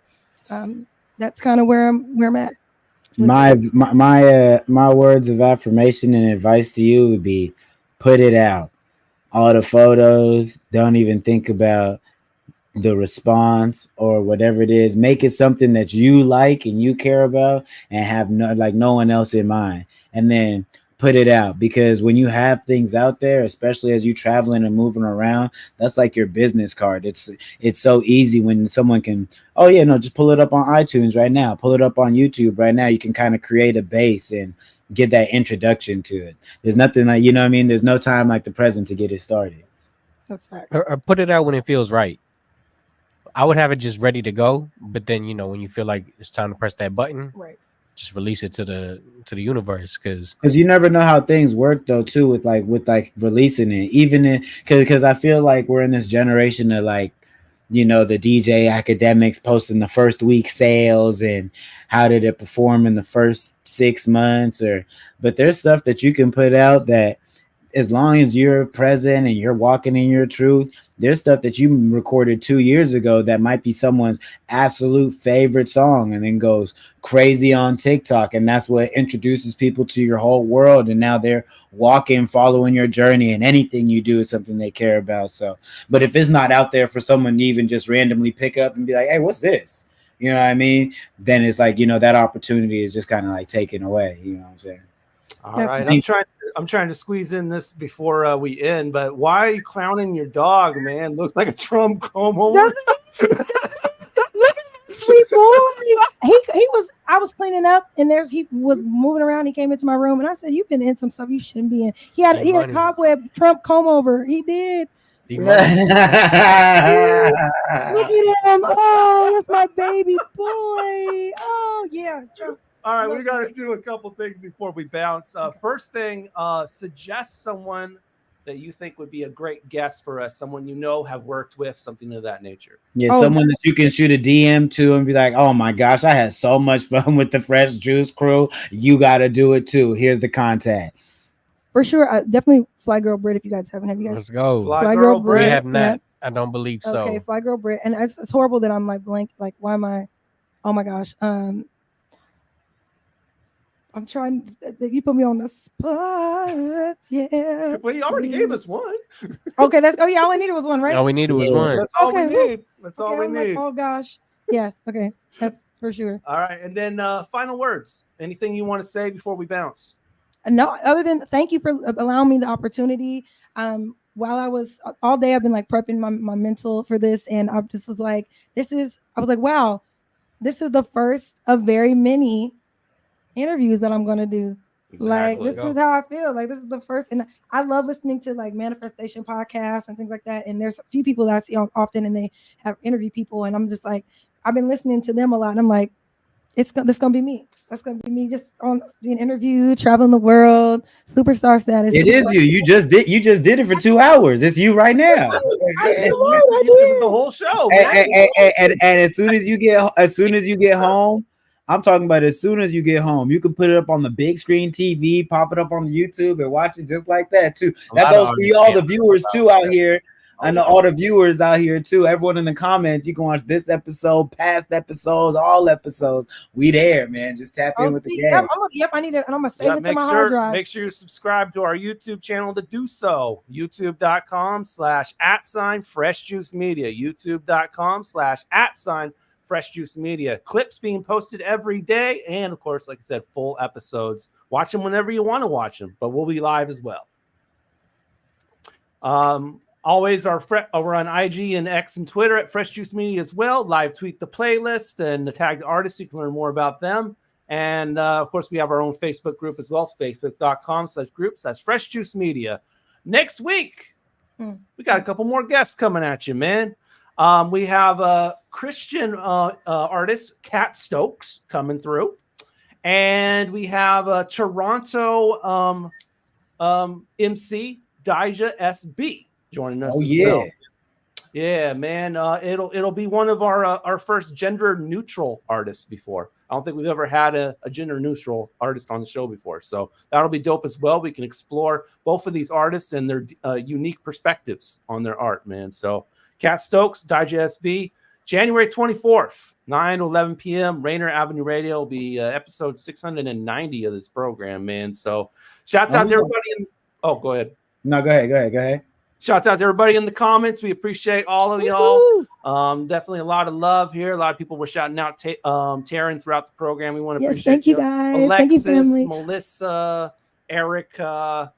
that's kind of where I'm at. My words of affirmation and advice to you would be, put it out. All the photos. Don't even think about the response or whatever it is. Make it something that you like and you care about, and have no one else in mind, and then put it out. Because when you have things out there, especially as you traveling and moving around, that's like your business card. It's so easy when someone can, oh yeah, no, just pull it up on iTunes right now, pull it up on YouTube right now. You can kind of create a base and get that introduction to it. There's nothing like, you know what I mean, there's no time like the present to get it started. That's fact. Or put it out when it feels right. I would have it just ready to go, but then when you feel like it's time to press that button, right, just release it to the universe, because you never know how things work though too with releasing it, even because I feel like we're in this generation of the DJ academics posting the first week sales and how did it perform in the first 6 months, but there's stuff that you can put out that as long as you're present and you're walking in your truth, there's stuff that you recorded 2 years ago that might be someone's absolute favorite song and then goes crazy on TikTok. And that's what introduces people to your whole world. And now they're walking, following your journey, and anything you do is something they care about. So, but if it's not out there for someone to even just randomly pick up and be like, hey, what's this? You know what I mean? Then it's like, that opportunity is just kind of like taken away. You know what I'm saying? All right, I'm trying to squeeze in this before we end, but why are you clowning your dog, man? Looks like a Trump como. Look at that sweet boy. I was cleaning up, and he was moving around. He came into my room, and I said, "You've been in some stuff you shouldn't be in." He had a cobweb Trump comb over. He did. Look at him. Oh, that's my baby boy. Oh yeah, Trump. All right, we got to do a couple things before we bounce. First thing, suggest someone that you think would be a great guest for us, someone have worked with, something of that nature. Yeah, someone that you can shoot a DM to and be like, oh my gosh, I had so much fun with the Fresh Juice crew. You got to do it too. Here's the contact. For sure. Definitely Fly Girl Brit, if you guys haven't. Have you guys? Let's go. Fly Girl Brit. We have not. Yeah. I don't believe so. Okay, Fly Girl Brit. And it's horrible that I'm like blank. Like, why am I? Oh my gosh. I'm trying. You put me on the spot. Yeah. Well, you already gave us one. Okay, that's. Oh yeah, all I needed was one, right? All we needed was one. That's all we need. That's all we I'm need. like, oh gosh. Yes. Okay. That's for sure. All right, and then final words. Anything you want to say before we bounce? No, other than thank you for allowing me the opportunity. While I was all day, I've been like prepping my mental for this, and I just was like, I was like, wow, this is the first of very many interviews that I'm gonna do. Exactly. Like this is how I feel. Like this is the first, and I love listening to like manifestation podcasts and things like that. And there's a few people that I see often, and they have interviewed people, and I'm just like, I've been listening to them a lot, and I'm like, this gonna be me. That's gonna be me, just on being interviewed, traveling the world, superstar status. It is you. You just did it for 2 hours. It's you right now. I did the whole show. And as soon as you get home, I'm talking about as soon as you get home, you can put it up on the big screen TV, pop it up on the YouTube, and watch it just like that too. That goes for all the viewers too out here. I know all the viewers out here too. Everyone in the comments, you can watch this episode, past episodes, all episodes. We there, man. Just tap in with the game. I need it, and I'm gonna save it to my hard drive. Make sure you subscribe to our YouTube channel to do so. YouTube.com/@FreshJuiceMedia. YouTube.com/@FreshJuiceMedia. Clips being posted every day, and of course, like I said, full episodes. Watch them whenever you want to watch them, but we'll be live as well. Always we're on IG and X and Twitter at Fresh Juice Media as well. Live tweet the playlist and the tagged artists. You can learn more about them. And of course, we have our own Facebook group as well. It's facebook.com/group/Fresh Juice Media. Next week, we got a couple more guests coming at you, man. We have a Christian artist, Kat Stokes, coming through. And we have a Toronto MC, Dyja SB. Joining us. Oh yeah, well. Yeah, man. It'll be one of our first gender neutral artists before. I don't think we've ever had a gender neutral artist on the show before, so that'll be dope as well. We can explore both of these artists and their unique perspectives on their art, man. So, Kat Stokes, Dyja SB, January 24th, 9 to 11 p.m. Rainier Avenue Radio will be episode 690 of this program, man. So, shouts out to everybody. Oh, go ahead. No, go ahead. Shouts out to everybody in the comments. We appreciate all of y'all. Definitely a lot of love here. A lot of people were shouting out Taryn throughout the program. We want to appreciate thank you guys. Alexis, Thank you, family. Melissa, Erica,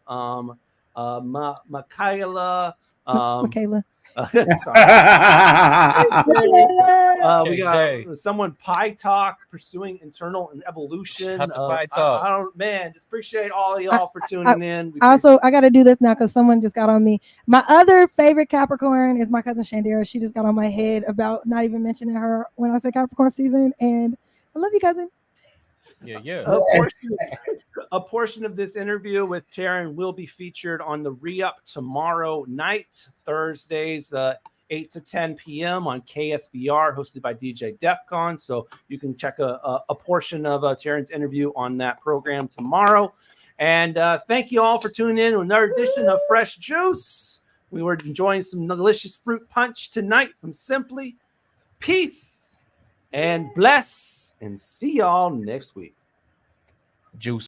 Michaela. Michaela. We got someone Pie Talk pursuing internal and evolution. Pie Talk. I don't, man, just appreciate all of y'all for tuning in. I got to do this now because someone just got on me. My other favorite Capricorn is my cousin Shandera. She just got on my head about not even mentioning her when I said Capricorn season, and I love you, cousin. Yeah. A portion of this interview with Taryn will be featured on the Re-Up tomorrow night, Thursdays, 8 to 10 p.m. on KSBR, hosted by DJ Defcon. So you can check a portion of Taryn's interview on that program tomorrow. And thank you all for tuning in to another edition of Fresh Juice. We were enjoying some delicious fruit punch tonight from Simply. Peace and bless, and see y'all next week. Juice.